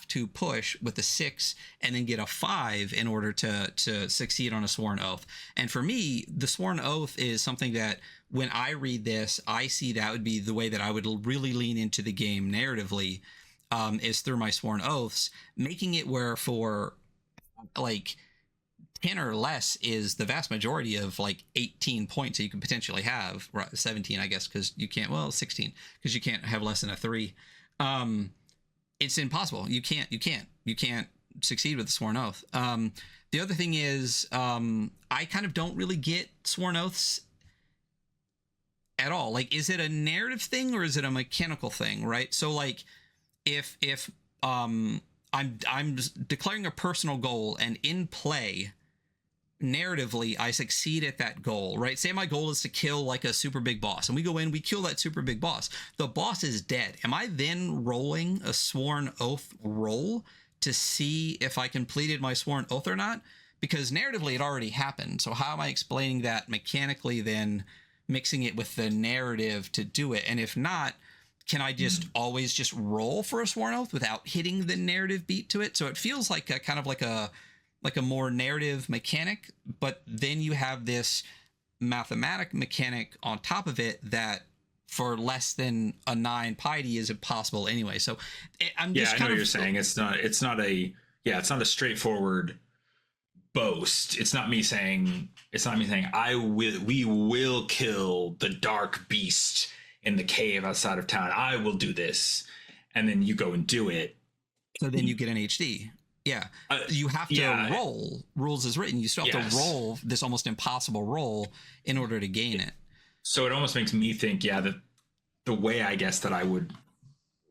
to push with a 6 and then get a 5 in order to succeed on a Sworn Oath. And for me, the Sworn Oath is something that when I read this, I see that would be the way that I would really lean into the game narratively, is through my Sworn Oaths, making it where for like 10 or less is the vast majority of like 18 points that you could potentially have. 17, I guess, because you can't, 16, because you can't have less than a 3. It's impossible. You can't succeed with the Sworn Oath. The other thing is, I kind of don't really get Sworn Oaths at all. Like, is it a narrative thing or is it a mechanical thing, right? So like if I'm declaring a personal goal, and in play narratively I succeed at that goal, right? Say my goal is to kill like a super big boss, and we go in, we kill that super big boss, the boss is dead. Am I then rolling a Sworn Oath roll to see if I completed my Sworn Oath or not? Because narratively it already happened. So how am I explaining that mechanically, then mixing it with the narrative to do it? And if not, can I just always just roll for a Sworn Oath without hitting the narrative beat to it? So it feels like a kind of like a more narrative mechanic, but then you have this mathematic mechanic on top of it that for less than a 9 piety is impossible anyway. So I'm just I know what you're saying. It's not a straightforward boast. It's not me saying we will kill the dark beast in the cave outside of town. I will do this. And then you go and do it. So then you get an HD. Yeah. You have to roll rules as written. You still have to roll this almost impossible roll in order to gain it. So it almost makes me think, that the way I guess that I would,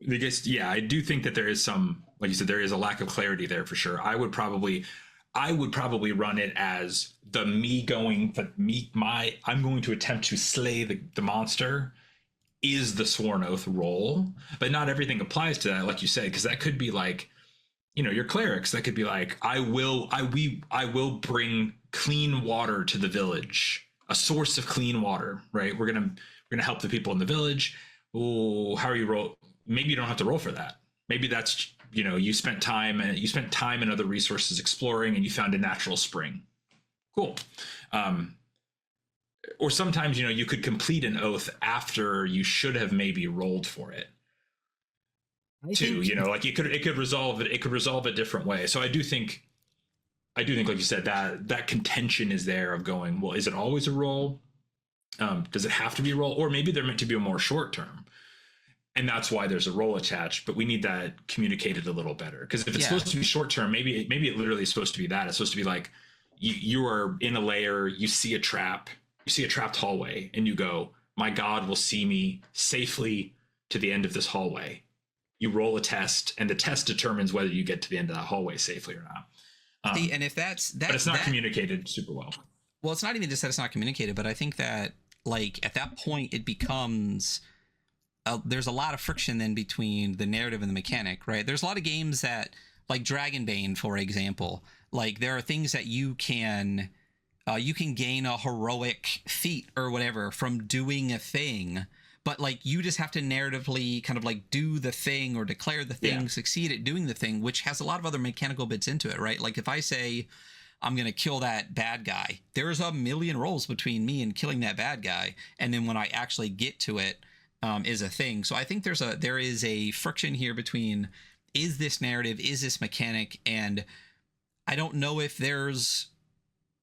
I do think that there is some, like you said, there is a lack of clarity there for sure. I would probably run it as I'm going to attempt to slay the monster is the Sworn Oath roll, but not everything applies to that, like you said, because that could be like, your clerics, that could be like, I will bring clean water to the village, a source of clean water, right? We're gonna help the people in the village. Oh, how are you roll? Maybe you don't have to roll for that. Maybe that's, you spent time and other resources exploring, and you found a natural spring. Cool. Or sometimes, you could complete an oath after you should have maybe rolled for it. Like it could resolve a different way. So I do think, like you said, that contention is there of going, well, is it always a roll? Does it have to be a roll? Or maybe they're meant to be a more short term, and that's why there's a roll attached, but we need that communicated a little better. Because if it's supposed to be short term, maybe it literally is supposed to be that. It's supposed to be like, you are in a lair, you see a trapped hallway, and you go, my God will see me safely to the end of this hallway. You roll a test, and the test determines whether you get to the end of that hallway safely or not. And if that's that, but it's not communicated super well. Well, it's not even just that it's not communicated, but I think that like at that point it becomes there's a lot of friction then between the narrative and the mechanic, right? There's a lot of games that, like Dragonbane, for example, like there are things that you can gain a heroic feat or whatever from doing a thing. But like you just have to narratively kind of like do the thing or declare the thing, succeed at doing the thing, which has a lot of other mechanical bits into it, right? Like if I say I'm going to kill that bad guy. There's a million rolls between me and killing that bad guy. And then when I actually get to it, is a thing. So I think there is a friction here between, is this narrative, is this mechanic? And I don't know if there's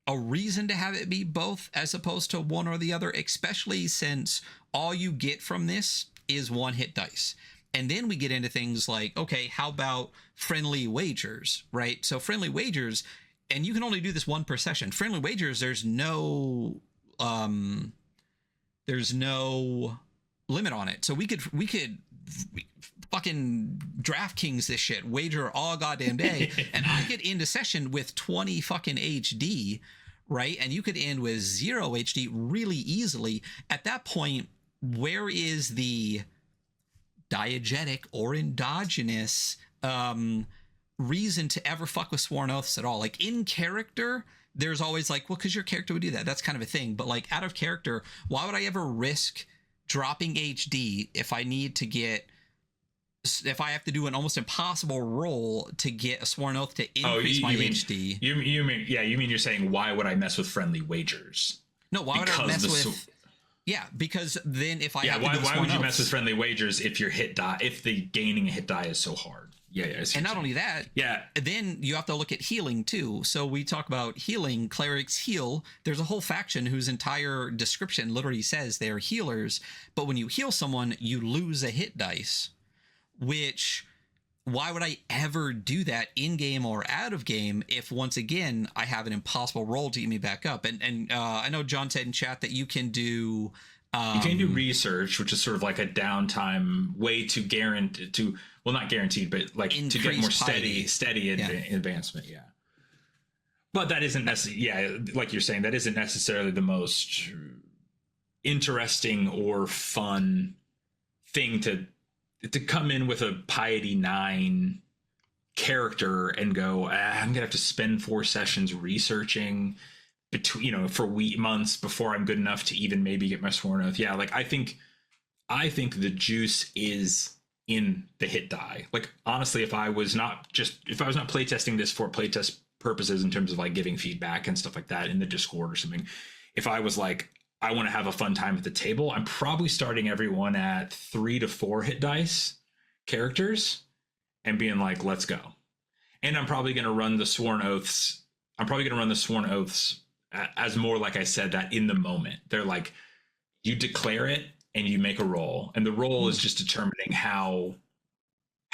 a reason to have it be both as opposed to one or the other, especially since all you get from this is one hit dice. And then we get into things like, okay, how about friendly wagers, right? So friendly wagers, and you can only do this one per session. Friendly wagers, there's no limit on it. So we could fucking DraftKings this shit, wager all goddamn day, and I get into session with 20 fucking HD, right? And you could end with 0 HD really easily. At that point, where is the diegetic or endogenous reason to ever fuck with sworn oaths at all? Like in character, there's always like, well, because your character would do that. That's kind of a thing. But like out of character, why would I ever risk dropping HD if I have to do an almost impossible roll to get a sworn oath to increase my HD? You mean you're saying, why would I mess with friendly wagers? No, why would I mess with? Yeah, because then if I have to do why would you mess with friendly wagers if your hit die, if the gaining a hit die is so hard? Yeah. And not only that, yeah, then you have to look at healing too. So we talk about healing, clerics heal. There's a whole faction whose entire description literally says they're healers. But when you heal someone, you lose a hit dice, which why would I ever do that in game or out of game if once again I have an impossible roll to get me back up? And I know John said in chat that you can do you can do research, which is sort of like a downtime way to guarantee not guaranteed, but like to get more steady advancement. Yeah. But that isn't necessarily, like you're saying, that isn't necessarily the most interesting or fun thing to come in with a piety 9 character and go, I'm gonna have to spend 4 sessions researching for months before I'm good enough to even maybe get my sworn oath. Yeah, like I think the juice is in the hit die. Like honestly, if I was not playtesting this for playtest purposes in terms of like giving feedback and stuff like that in the Discord or something, if I was like, I want to have a fun time at the table, I'm probably starting everyone at 3 to 4 hit dice characters and being like, let's go. And I'm probably going to run the sworn oaths. As more, like I said, that in the moment, they're like, you declare it and you make a roll, and the roll is just determining how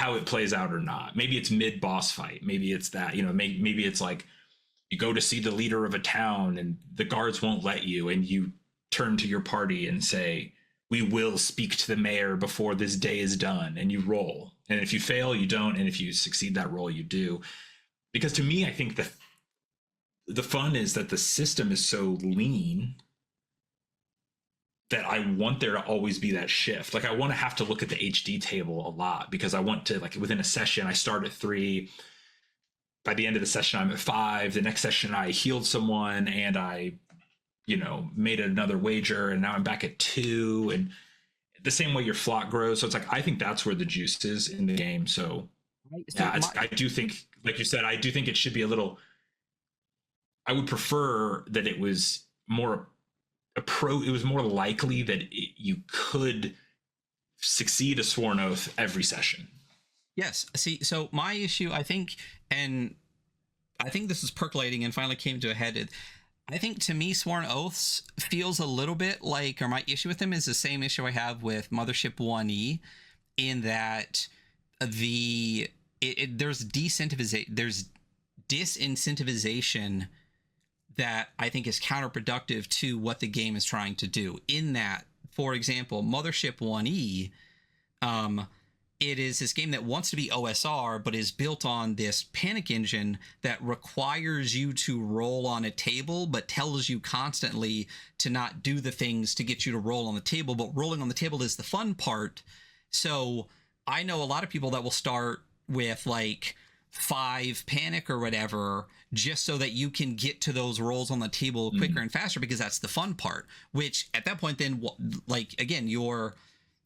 it plays out or not. Maybe it's mid boss fight. Maybe it's that, maybe it's like you go to see the leader of a town and the guards won't let you, and you turn to your party and say, we will speak to the mayor before this day is done, and you roll. And if you fail, you don't, and if you succeed that roll, you do. Because to me, I think the fun is that the system is so lean that I want there to always be that shift. Like I want to have to look at the HD table a lot, because I want to, like, within a session, I start at 3. By the end of the session, I'm at 5. The next session, I healed someone and I, made another wager, and now I'm back at 2. And the same way your flock grows. So it's like, I think that's where the juice is in the game. So, I do think, like you said, I do think it should be a little, I would prefer that it was more it was more likely that you could succeed a sworn oath every session. Yes. See, so my issue, I think this is percolating and finally came to a head. I think to me, sworn oaths feels a little bit like, or my issue with them is the same issue I have with Mothership 1E, in that there's disincentivization that I think is counterproductive to what the game is trying to do. In that, for example, Mothership 1E, it is this game that wants to be OSR, but is built on this panic engine that requires you to roll on a table, but tells you constantly to not do the things to get you to roll on the table. But rolling on the table is the fun part. So I know a lot of people that will start with like 5 panic or whatever, just so that you can get to those rolls on the table quicker and faster, because that's the fun part. Which at that point, then, like, again,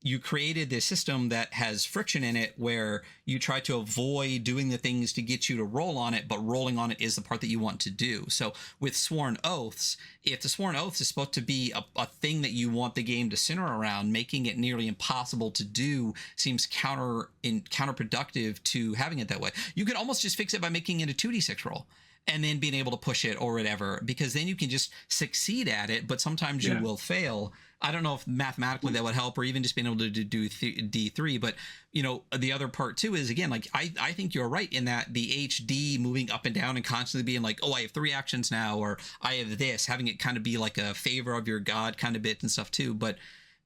you created this system that has friction in it where you try to avoid doing the things to get you to roll on it, but rolling on it is the part that you want to do. So with sworn oaths, if the sworn oaths is supposed to be a thing that you want the game to center around, making it nearly impossible to do seems counterproductive to having it that way. You could almost just fix it by making it a 2d6 roll and then being able to push it or whatever, because then you can just succeed at it, but sometimes you will fail. I don't know if mathematically that would help, or even just being able to do D3. But, you know, the other part too is, again, like, I think you're right in that the HD moving up and down and constantly being like, oh, I have 3 actions now, or I have this, having it kind of be like a favor of your god kind of bit and stuff too. But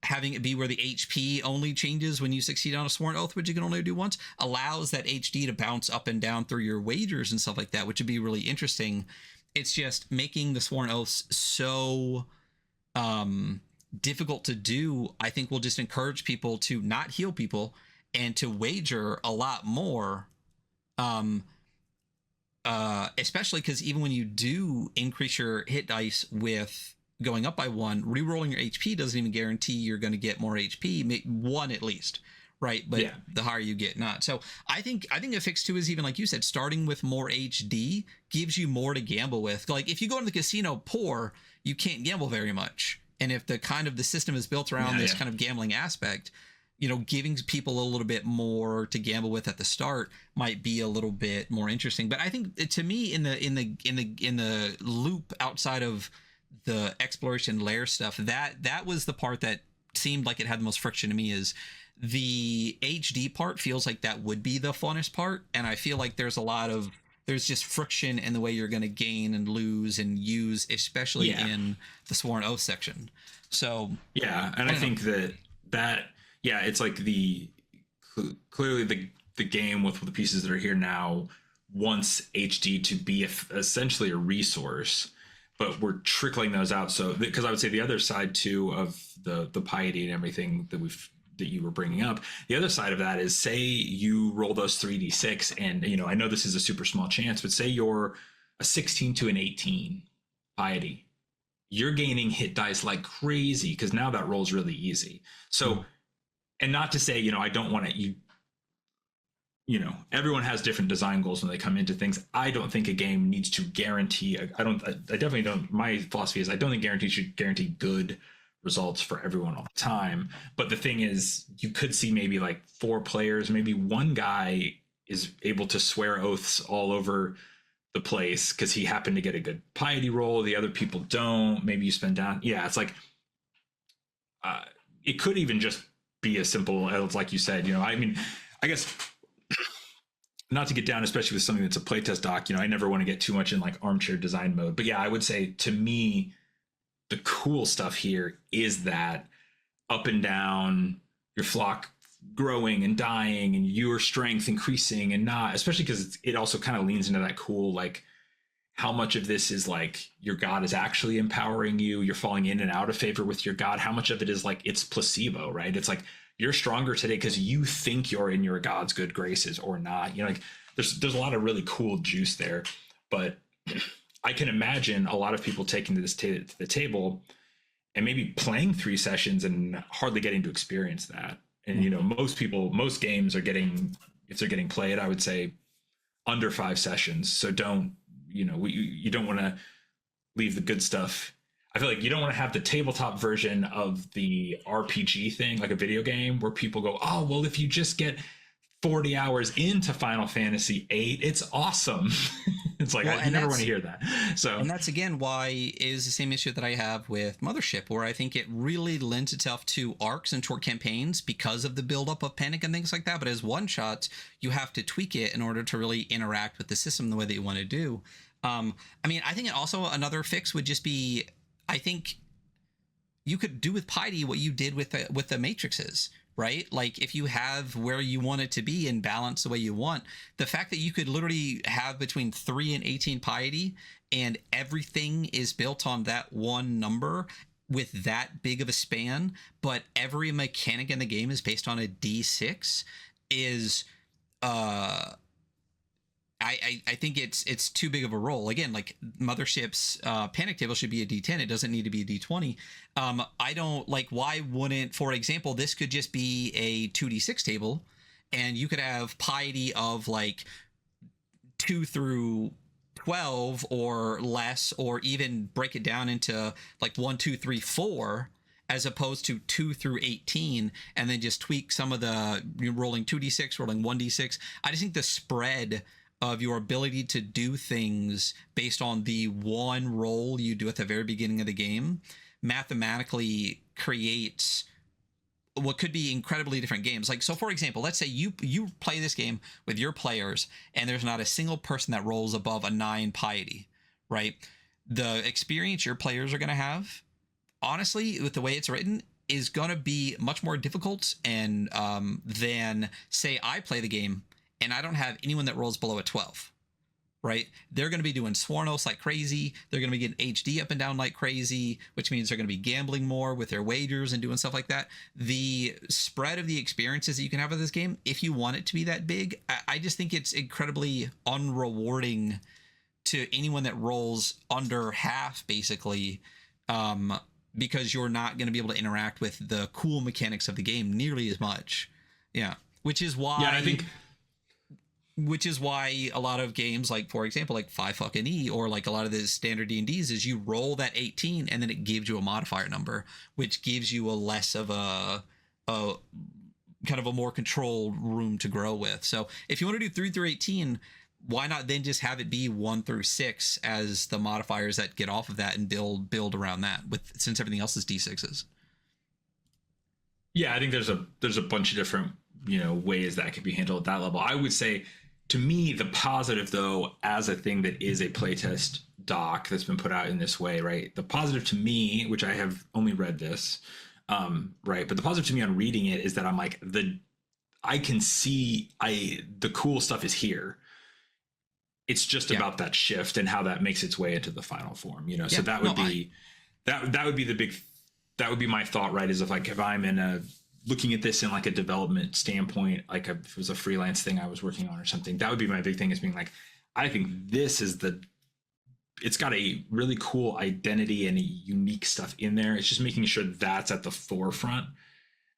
having it be where the HP only changes when you succeed on a sworn oath, which you can only do once, allows that HD to bounce up and down through your wagers and stuff like that, which would be really interesting. It's just making the sworn oaths so difficult to do, I think will just encourage people to not heal people and to wager a lot more. Especially because even when you do increase your hit dice with going up by 1, re-rolling your HP doesn't even guarantee you're going to get more HP, 1 at least, right? But the higher you get, not. So I think a fix too is, even like you said, starting with more HD gives you more to gamble with. Like if you go to the casino poor, you can't gamble very much. And if the system is built around this kind of gambling aspect, you know, giving people a little bit more to gamble with at the start might be a little bit more interesting. But I think to me, in the loop outside of the exploration layer stuff, that was the part that seemed like it had the most friction to me. Is the HD part feels like that would be the funnest part, and I feel like there's just friction in the way you're going to gain and lose and use, especially in the sworn oath section. So and I think that it's like clearly the game with the pieces that are here now wants HD to be essentially a resource, but we're trickling those out. So because I would say the other side too of the piety and everything that you were bringing up, the other side of that is, say you roll those 3d6 and, you know, I know this is a super small chance, but say you're a 16 to an 18 piety, you're gaining hit dice like crazy because now that roll's really easy. So and not to say, you know, I don't want to, you know, everyone has different design goals when they come into things. I don't think a game needs to guarantee, I definitely don't, my philosophy is I don't think guarantees should guarantee good results for everyone all the time. But the thing is, you could see maybe like 4 players, maybe one guy is able to swear oaths all over the place because he happened to get a good piety roll, the other people don't. Maybe you spend down. It's like it could even just be as simple as, like you said, you know, I mean, I guess not to get down, especially with something that's a playtest doc, you know, I never want to get too much in like armchair design mode, but I would say to me, the cool stuff here is that up and down, your flock growing and dying and your strength increasing, and not, especially because it also kind of leans into that cool, like, how much of this is like your god is actually empowering you, you're falling in and out of favor with your god, how much of it is like it's placebo, right? It's like you're stronger today because you think you're in your god's good graces or not, you know, like there's a lot of really cool juice there. But I can imagine a lot of people taking this to the table and maybe playing 3 sessions and hardly getting to experience that. And, you know, most games are getting, if they're getting played, I would say under 5 sessions. So don't, you know, you don't want to leave the good stuff. I feel like you don't want to have the tabletop version of the RPG thing, like a video game, where people go, oh, well, if you just get 40 hours into Final Fantasy VIII, it's awesome. It's like, I never want to hear that. So, and that's again why is the same issue that I have with Mothership, where I think it really lends itself to arcs and short campaigns because of the buildup of panic and things like that. But as one shots, you have to tweak it in order to really interact with the system the way that you want to do. I mean, I think it also another fix would just be, I think you could do with Piety what you did with the matrices, right? Like if you have where you want it to be and balance the way you want, the fact that you could literally have between 3 and 18 Piety and everything is built on that one number with that big of a span, but every mechanic in the game is based on a D6 is I think it's too big of a role. Again, like Mothership's panic table should be a D10. It doesn't need to be a D20. I don't like, why wouldn't, for example, this could just be a 2D6 table, and you could have piety of like 2 through 12 or less, or even break it down into like 1, 2, 3, 4, as opposed to 2 through 18, and then just tweak some of the rolling 2d6, rolling 1d6. I just think the spread of your ability to do things based on the one roll you do at the very beginning of the game mathematically creates what could be incredibly different games. Like, so for example, let's say you play this game with your players and there's not a single person that rolls above a 9 piety, right? The experience your players are going to have, honestly, with the way it's written, is going to be much more difficult and than, say, I play the game and I don't have anyone that rolls below a 12, right? They're going to be doing sworn oaths like crazy. They're going to be getting HD up and down like crazy, which means they're going to be gambling more with their wagers and doing stuff like that. The spread of the experiences that you can have with this game, if you want it to be that big, I just think it's incredibly unrewarding to anyone that rolls under half, basically, because you're not going to be able to interact with the cool mechanics of the game nearly as much. Yeah. Which is why... Yeah, I think... Which is why a lot of games, like, for example, like 5E, or like a lot of the standard D&Ds, is you roll that 18 and then it gives you a modifier number, which gives you a less of a kind of a more controlled room to grow with. So if you want to do 3 through 18, why not then just have it be 1 through 6 as the modifiers that get off of that, and build around that, with, since everything else is D6s. Yeah, I think there's a bunch of different, ways that could be handled at that level. I would say, to me, the positive, though, as a thing that is a playtest doc that's been put out in this way, right? The positive to me, which I have only read this, right? But the positive to me on reading it is that I'm like, I can see the cool stuff is here. It's just about that shift and how that makes its way into the final form, Yeah, so that would that would be the big, that would be my thought, right? Is if I'm in looking at this in like a development standpoint, like if it was a freelance thing I was working on or something, that would be my big thing, is being like, I think this is it's got a really cool identity and a unique stuff in there. It's just making sure that's at the forefront,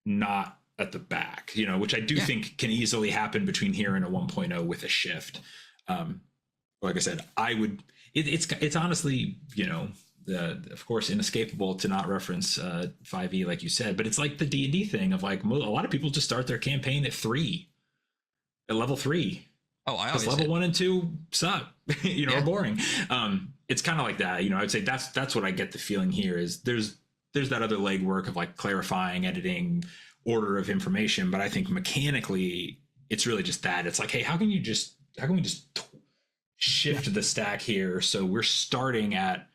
not at the back, which I do think can easily happen between here and a 1.0 with a shift. Like I said, it's honestly, of course, inescapable to not reference 5e, like you said, but it's like the D&D thing of like, a lot of people just start their campaign at level 3. Oh, I always level 1 and 2 suck, are boring. It's kind of like that, I'd say that's what I get the feeling here is there's that other legwork of like clarifying, editing, order of information, but I think mechanically it's really just that. It's like, hey, how can we just shift the stack here, so we're starting at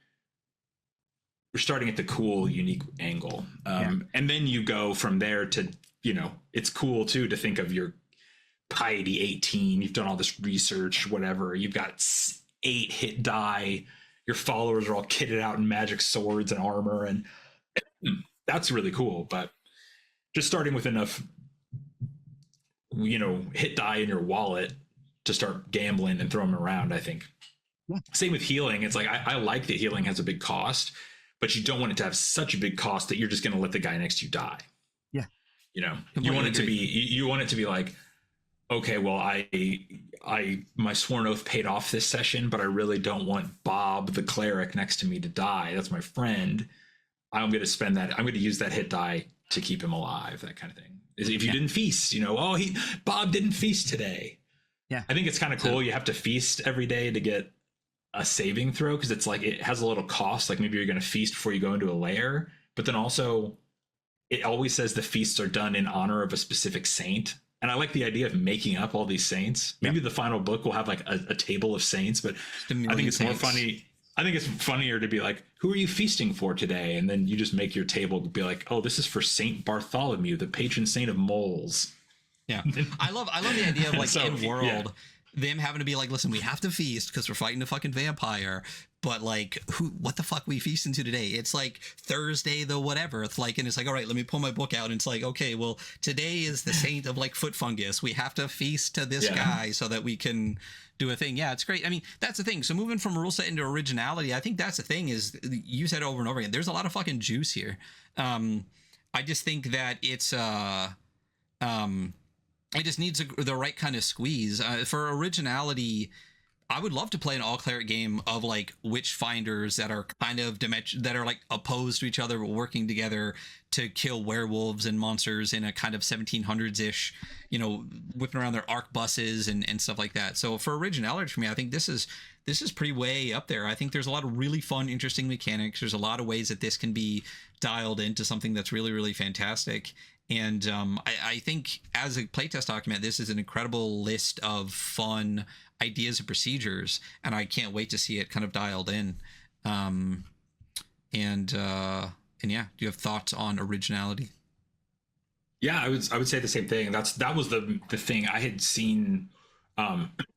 the cool, unique angle, and then you go from there to, it's cool too to think of your piety 18. You've done all this research, whatever. You've got 8 hit die. Your followers are all kitted out in magic swords and armor, and that's really cool. But just starting with enough, hit die in your wallet to start gambling and throw them around, I think. Same with healing. It's like, I like that healing has a big cost, but you don't want it to have such a big cost that you're just going to let the guy next to you die. Yeah. You want it to be, you want it to be like, okay, well, my sworn oath paid off this session, but I really don't want Bob, the cleric next to me, to die. That's my friend. I'm going to use that hit die to keep him alive. That kind of thing. If you didn't feast, Bob didn't feast today. Yeah. I think it's kind of cool. You have to feast every day to get a saving throw, because it's like, it has a little cost. Like maybe you're going to feast before you go into a lair, but then also it always says the feasts are done in honor of a specific saint. And I like the idea of making up all these saints. Maybe the final book will have like a table of saints, but I think it's more funny. I think it's funnier to be like, who are you feasting for today? And then you just make your table be like, oh, this is for Saint Bartholomew, the patron saint of moles. Yeah. I love the idea of like, in world, them having to be like, listen, we have to feast because we're fighting a fucking vampire. But like, what the fuck we feasting to today? It's like Thursday, the whatever. It's like, and it's like, all right, let me pull my book out. And it's like, okay, well, today is the saint of like foot fungus. We have to feast to this guy so that we can do a thing. Yeah, it's great. I mean, that's the thing. So moving from rule set into originality, I think that's the thing is you said over and over again, there's a lot of fucking juice here. I just think that it's, it just needs the right kind of squeeze. For originality, I would love to play an all cleric game of like witchfinders that are kind of that are like opposed to each other, but working together to kill werewolves and monsters in a kind of 1700s ish, you know, whipping around their arquebuses and stuff like that. So for originality for me, I think this is pretty way up there. I think there's a lot of really fun, interesting mechanics. There's a lot of ways that this can be dialed into something that's really, really fantastic. And I think as a playtest document, this is an incredible list of fun ideas and procedures, and I can't wait to see it kind of dialed in. And yeah, do you have thoughts on originality? Yeah, I would say the same thing. That was the thing I had seen.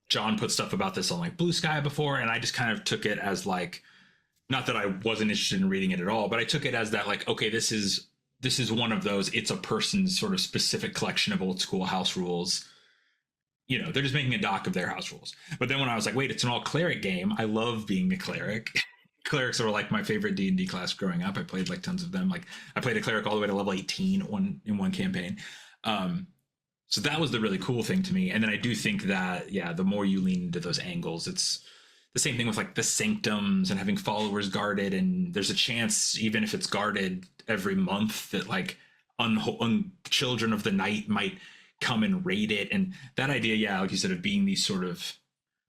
John put stuff about this on like Blue Sky before, and I just kind of took it as like, not that I wasn't interested in reading it at all, but I took it as that like, okay, this is one of those. It's a person's sort of specific collection of old school house rules. You know, they're just making a doc of their house rules. But then when I was like, wait, it's an all cleric game. I love being a cleric. Clerics were like my favorite D&D class growing up. I played like tons of them. Like I played a cleric all the way to level 18 in one campaign. So that was the really cool thing to me. And then I do think that, yeah, the more you lean into those angles, it's the same thing with like the sanctums and having followers guarded. And there's a chance, even if it's guarded every month, that like children of the night might come and raid it. And that idea, yeah, like you said, of being these sort of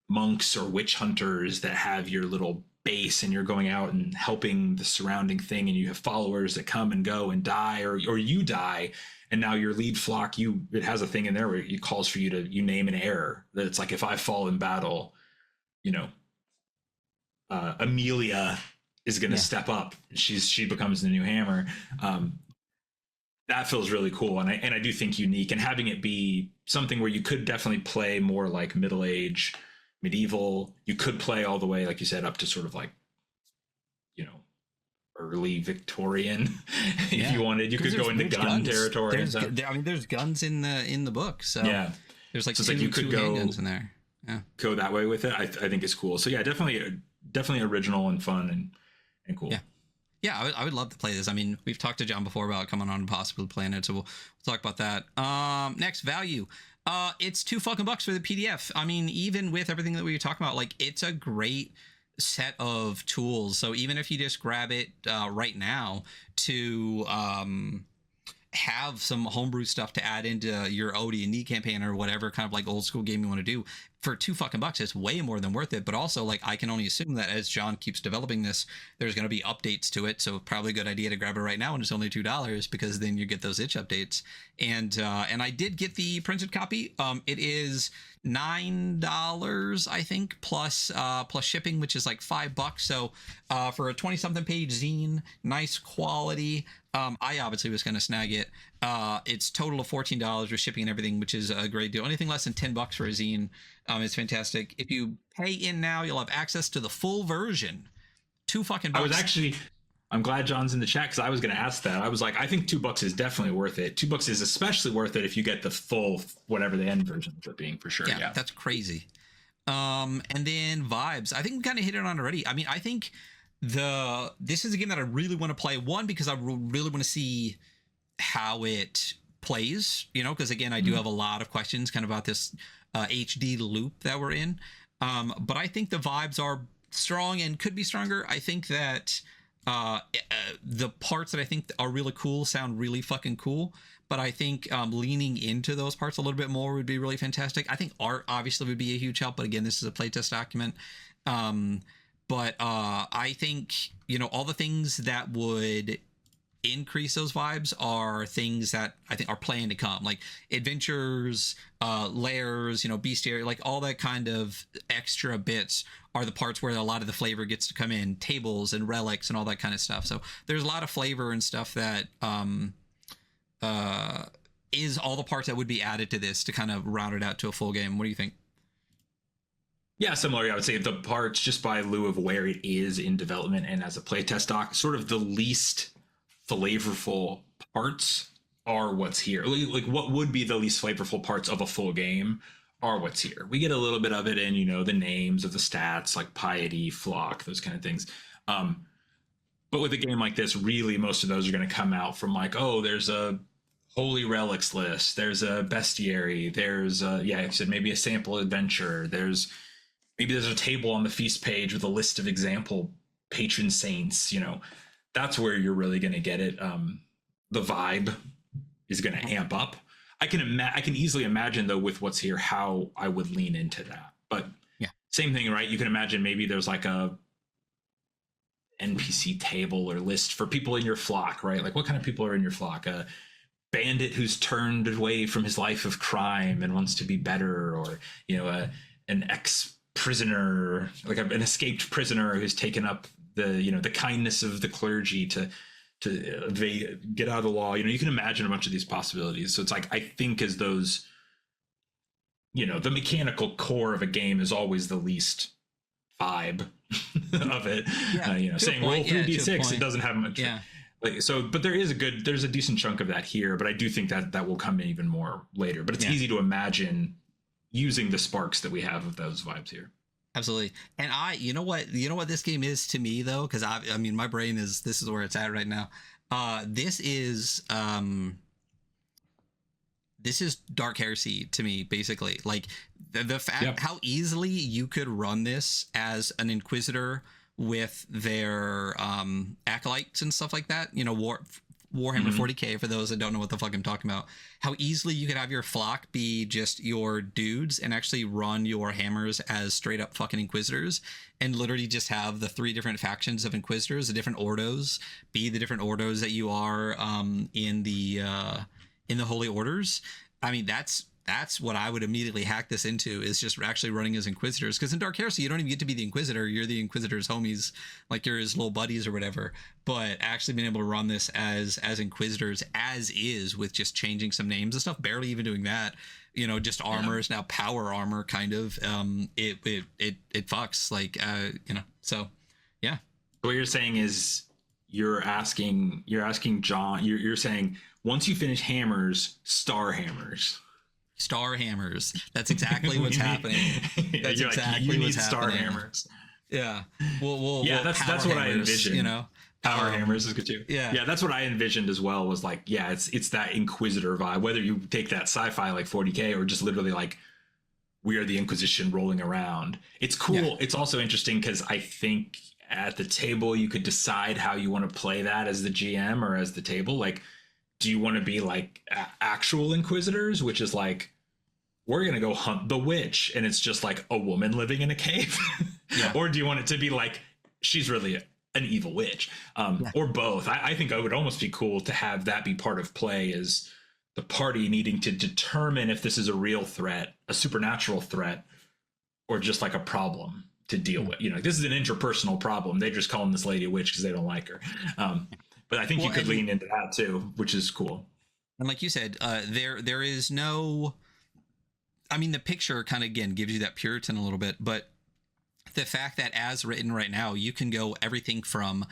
monks or witch hunters that have your little base and you're going out and helping the surrounding thing, and you have followers that come and go and die, or you die, and now your lead flock, it has a thing in there where it calls for you name an error, that it's like, if I fall in battle, you know, Amelia is going to step up. She becomes the new hammer. That feels really cool, and I do think unique, and having it be something where you could definitely play more like middle age, medieval. You could play all the way, like you said, up to sort of like, you know, early Victorian if you wanted. You could go into gun territory and stuff. I mean, there's guns in the book, so yeah, there's like, so two, like you could go handguns in there. Yeah, go that way with it. I think it's cool. So yeah, definitely original and fun and cool. Yeah, I would love to play this. I mean, we've talked to John before about coming on and possibly playing it, so we'll talk about that. Next, value. It's $2 for the PDF. I mean, even with everything that we were talking about, like, it's a great set of tools. So even if you just grab it right now to have some homebrew stuff to add into your OD&D campaign or whatever kind of like old school game you want to do, for $2 it's way more than worth it. But also, like, I can only assume that as John keeps developing this, there's going to be updates to it, so probably a good idea to grab it right now when it's only $2, because then you get those itch updates. And I did get the printed copy. It is $9, I think, plus shipping, which is like $5. So for a 20-something page zine, nice quality. I obviously was going to snag it. It's total of $14 with shipping and everything, which is a great deal. Anything less than $10 for a zine, it's fantastic. If you pay in now, you'll have access to the full version. $2. I'm glad John's in the chat, because I was going to ask that. I was like, I think $2 is definitely worth it. $2 is especially worth it if you get the full, whatever the end version ends up being, for sure. Yeah, that's crazy. And then vibes. I think we kind of hit it on already. I mean, I think this is a game that I really want to play. One, because I really want to see how it plays, you know, because again, I do have a lot of questions kind of about this HD loop that we're in. But I think the vibes are strong and could be stronger. I think that the parts that I think are really cool sound really fucking cool, but I think leaning into those parts a little bit more would be really fantastic. I think art obviously would be a huge help, but again, this is a playtest document. But I think, you know, all the things that would increase those vibes are things that I think are planned to come, like adventures, layers, you know, bestiary, like all that kind of extra bits are the parts where a lot of the flavor gets to come in, tables and relics and all that kind of stuff. So there's a lot of flavor and stuff that is all the parts that would be added to this to kind of round it out to a full game. What do you think? Yeah, similar. I would say the parts, just by lieu of where it is in development and as a playtest doc, sort of the least flavorful parts are what's here. Like what would be the least flavorful parts of a full game are what's here. We get a little bit of it in, the names of the stats, like piety, flock, those kind of things. But with a game like this, really most of those are going to come out from like, oh, there's a holy relics list, there's a bestiary, there's I said maybe a sample adventure, maybe there's a table on the feast page with a list of example patron saints. That's where you're really going to get it. The vibe is going to amp up. I can easily imagine, though, with what's here, how I would lean into that. But yeah, same thing, right? You can imagine maybe there's like a NPC table or list for people in your flock, right? Like what kind of people are in your flock? A bandit who's turned away from his life of crime and wants to be better, or an ex-prisoner, like an escaped prisoner who's taken up the kindness of the clergy to get out of the law. You can imagine a bunch of these possibilities. So it's like, I think as those, the mechanical core of a game is always the least vibe of it. Yeah, saying roll 3d6, it doesn't have much. Yeah. But there's a decent chunk of that here, but I do think that will come in even more later. But it's easy to imagine using the sparks that we have of those vibes here. Absolutely. And you know what this game is to me, though, because I mean, my brain this is where it's at right now. This is Dark Heresy to me, basically. Like the fact how easily you could run this as an Inquisitor with their acolytes and stuff like that. Warhammer 40k, for those that don't know what the fuck I'm talking about, how easily you could have your flock be just your dudes and actually run your hammers as straight up fucking Inquisitors, and literally just have the 3 different factions of Inquisitors, the different ordos, be the different ordos that you are in the Holy Orders. I mean, that's what I would immediately hack this into, is just actually running as Inquisitors. Because in Dark Heresy, you don't even get to be the Inquisitor. You're the Inquisitor's homies, like you're his little buddies or whatever. But actually being able to run this as Inquisitors as is, with just changing some names and stuff, barely even doing that, just armor is now power armor, kind of. It fucks, like, so yeah. What you're saying is you're asking John, you're saying once you finish hammers, star hammers. Star hammers. That's exactly what's happening. That's exactly what's happening. Star hammers. Yeah. That's what I envisioned. Power hammers is good too. Yeah. That's what I envisioned as well. Was like, it's that Inquisitor vibe. Whether you take that sci-fi like 40k or just literally like, we are the Inquisition rolling around. It's cool. Yeah. It's also interesting because I think at the table you could decide how you want to play that as the GM or as the table. Like, do you want to be like actual Inquisitors, which is like, we're going to go hunt the witch and it's just like a woman living in a cave? Or do you want it to be like, she's really an evil witch? Or both. I think it would almost be cool to have that be part of play, as the party needing to determine if this is a real threat, a supernatural threat, or just like a problem to deal with. This is an interpersonal problem. They just call this lady a witch because they don't like her. But I think you could lean into that too, which is cool. And like you said, there is no, I mean, the picture kind of, again, gives you that Puritan a little bit, but the fact that as written right now, you can go everything from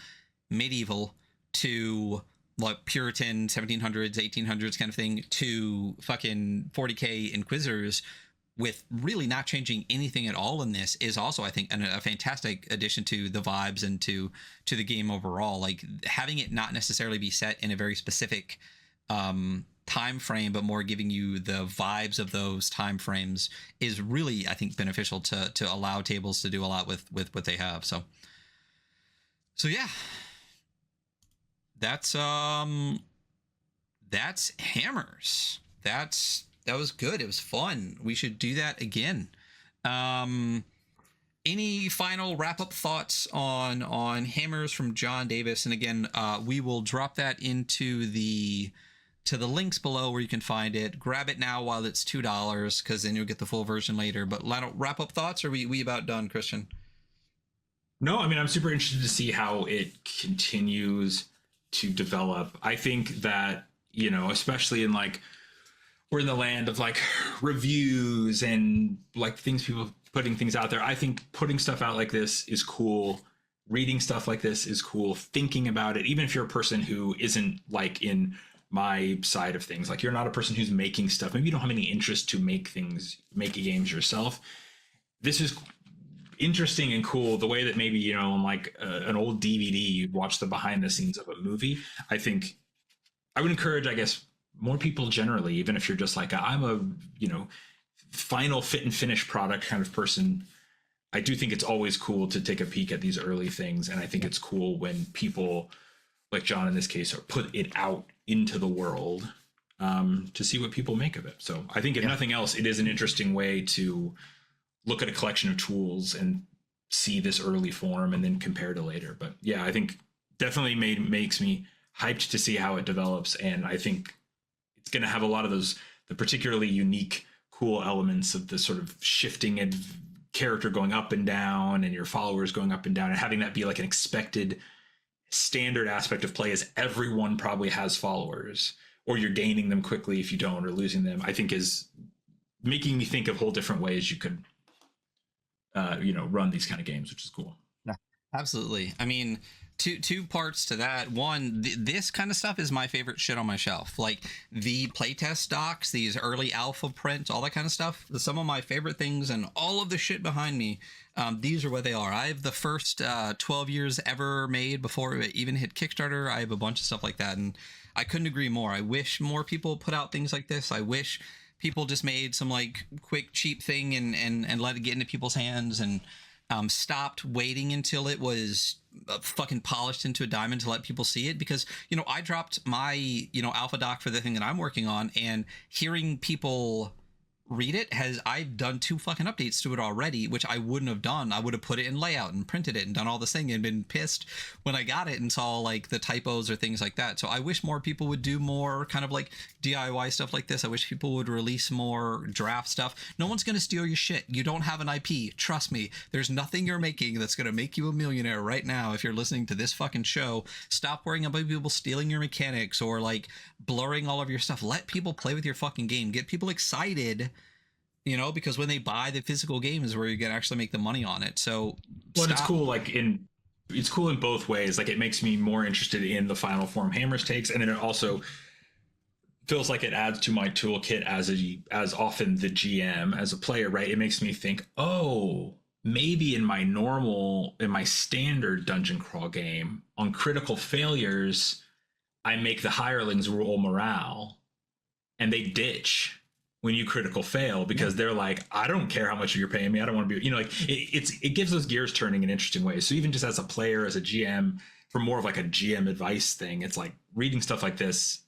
medieval to like Puritan 1700s, 1800s kind of thing, to fucking 40k Inquisitors, with really not changing anything at all in this, is also, I think, a fantastic addition to the vibes and to the game overall. Like, having it not necessarily be set in a very specific time frame, but more giving you the vibes of those time frames, is really, I think, beneficial to allow tables to do a lot with what they have. So yeah, that's Hammers. That was good. It was fun. We should do that again. Any final wrap-up thoughts on Hammers from John Davis? And again, we will drop that into the links below where you can find it. Grab it now while it's $2, because then you'll get the full version later. But wrap-up thoughts, or are we about done, Christian? No, I mean, I'm super interested to see how it continues to develop. I think that, especially in like, we're in the land of like reviews and like things people putting things out there. I think putting stuff out like this is cool. Reading stuff like this is cool. Thinking about it, even if you're a person who isn't like in my side of things, like you're not a person who's making stuff, maybe you don't have any interest to make games yourself. This is interesting and cool, the way that maybe, you know, on like an old DVD, you'd watch the behind the scenes of a movie. I think I would encourage, I guess, more people generally, even if you're just like, I'm a, you know, final fit and finish product kind of person. I do think it's always cool to take a peek at these early things. And I think it's cool when people like John, in this case, are put it out into the world to see what people make of it. So I think if nothing else, it is an interesting way to look at a collection of tools and see this early form and then compare to later. But yeah, I think definitely makes me hyped to see how it develops. And I think it's going to have a lot of the particularly unique, cool elements of the sort of shifting and character going up and down and your followers going up and down, and having that be like an expected standard aspect of play is everyone probably has followers, or you're gaining them quickly if you don't, or losing them, I think is making me think of whole different ways you could run these kind of games, which is cool. Yeah, absolutely. I mean, two parts to that. One, this kind of stuff is my favorite shit on my shelf. Like the playtest docs, these early alpha prints, all that kind of stuff. Some of my favorite things, and all of the shit behind me. These are what they are. I have the first 12 years ever made before it even hit Kickstarter. I have a bunch of stuff like that, and I couldn't agree more. I wish more people put out things like this. I wish people just made some like quick, cheap thing and let it get into people's hands, and stopped waiting until it was fucking polished into a diamond to let people see it. Because, you know, I dropped my, alpha doc for the thing that I'm working on, and hearing people read it I've done 2 fucking updates to it already, which I wouldn't have done. I would have put it in layout and printed it and done all this thing and been pissed when I got it and saw like the typos or things like that. So I wish more people would do more kind of like DIY stuff like this. I wish people would release more draft stuff. No one's going to steal your shit. You don't have an IP. Trust me. There's nothing you're making that's going to make you a millionaire right now. If you're listening to this fucking show, stop worrying about people stealing your mechanics or like blurring all of your stuff. Let people play with your fucking game. Get people excited, because when they buy the physical game is where you can actually make the money on it. So it's cool. It's cool in both ways. Like, it makes me more interested in the final form Hammers takes, and then it also feels like it adds to my toolkit as often the GM as a player, right? It makes me think, oh, maybe in my standard dungeon crawl game, on critical failures, I make the hirelings roll morale, and they ditch when you critical fail, because they're like, I don't care how much you're paying me. I don't want to be, it gives those gears turning in interesting ways. So even just as a player, as a GM, for more of like a GM advice thing, it's like reading stuff like this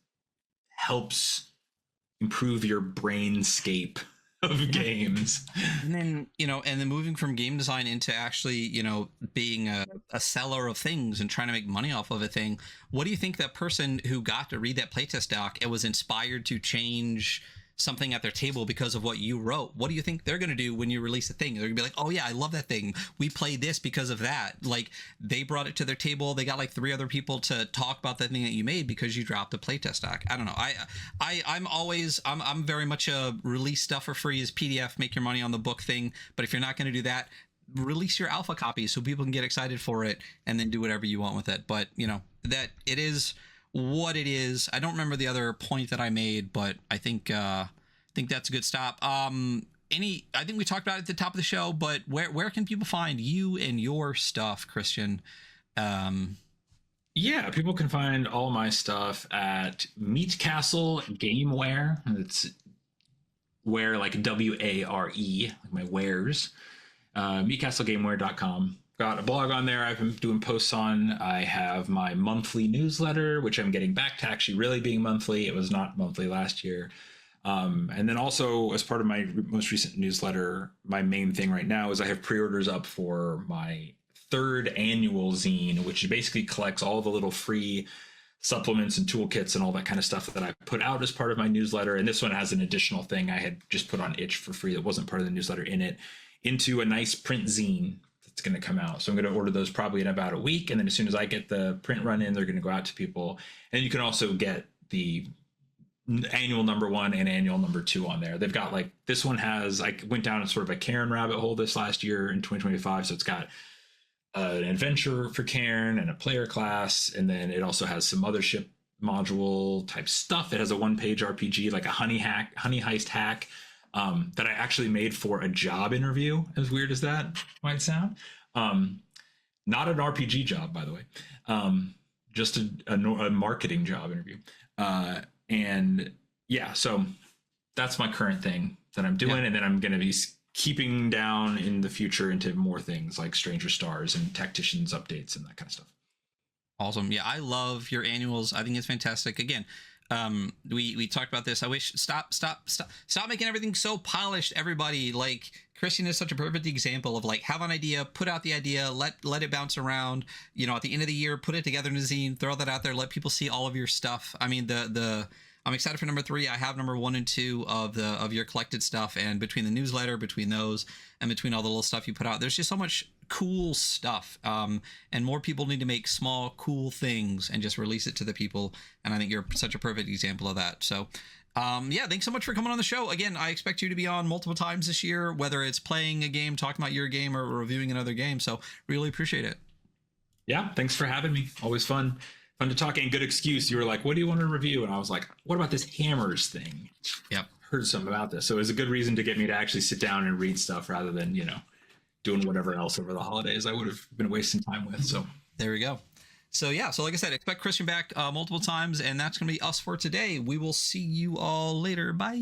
helps improve your brainscape of games. And then moving from game design into actually, being a seller of things and trying to make money off of a thing. What do you think that person who got to read that playtest doc and was inspired to change something at their table because of what you wrote? What do you think they're going to do when you release a thing? They're gonna be like, oh yeah, I love that thing. We played this because of that. Like, they brought it to their table. They got like 3 other people to talk about the thing that you made because you dropped a playtest doc. I don't know. I'm very much a release stuff for free as PDF, make your money on the book thing. But if you're not going to do that, release your alpha copy so people can get excited for it and then do whatever you want with it. But that it is what it is. I don't remember the other point that I made, but I think that's a good stop. I think we talked about it at the top of the show, but where can people find you and your stuff, Christian? Yeah, people can find all my stuff at Meatcastle Gameware. It's ware like WARE, like my wares. Meatcastlegameware.com. Got a blog on there I've been doing posts on. I have my monthly newsletter, which I'm getting back to actually really being monthly. It was not monthly last year. And then also, as part of my most recent newsletter, my main thing right now is I have pre-orders up for my 3rd annual zine, which basically collects all the little free supplements and toolkits and all that kind of stuff that I put out as part of my newsletter. And this one has an additional thing I had just put on itch for free that wasn't part of the newsletter into a nice print zine that's going to come out. So I'm going to order those probably in about a week. And then as soon as I get the print run in, they're going to go out to people. And you can also get the annual number 1 and annual number 2 on there. They've got like, this one has, I went down sort of a Cairn rabbit hole this last year in 2025. So it's got an adventure for Cairn and a player class. And then it also has some mothership module type stuff. It has a 1-page RPG, like a honey heist hack that I actually made for a job interview, as weird as that might sound. Not an RPG job, by the way. Just a marketing job interview. And yeah, so that's my current thing that I'm doing. Yeah. And then I'm going to be keeping down in the future into more things like Stranger Stars and Tacticians updates and that kind of stuff. Awesome. Yeah, I love your annuals. I think it's fantastic. Again, we talked about this. I wish stop making everything so polished, everybody. Like, Christian is such a perfect example of like, have an idea, put out the idea, let it bounce around, you know, at the end of the year, put it together in a zine, throw that out there, let people see all of your stuff. I mean, I'm excited for number 3. I have number 1 and 2 of your collected stuff, and between the newsletter, between those, and between all the little stuff you put out, there's just so much cool stuff. And more people need to make small, cool things and just release it to the people. And I think you're such a perfect example of that. So, yeah, thanks so much for coming on the show. Again, I expect you to be on multiple times this year, whether it's playing a game, talking about your game, or reviewing another game. So really appreciate it. Yeah, thanks for having me. Always fun to talk, and good excuse. You were like, what do you want to review? And I was like, what about this Hammers thing? Yep. Heard something about this. So it was a good reason to get me to actually sit down and read stuff rather than, you know, doing whatever else over the holidays I would have been wasting time with. So there we go. So yeah, so like I said, expect Christian back multiple times, and that's going to be us for today. We will see you all later. Bye.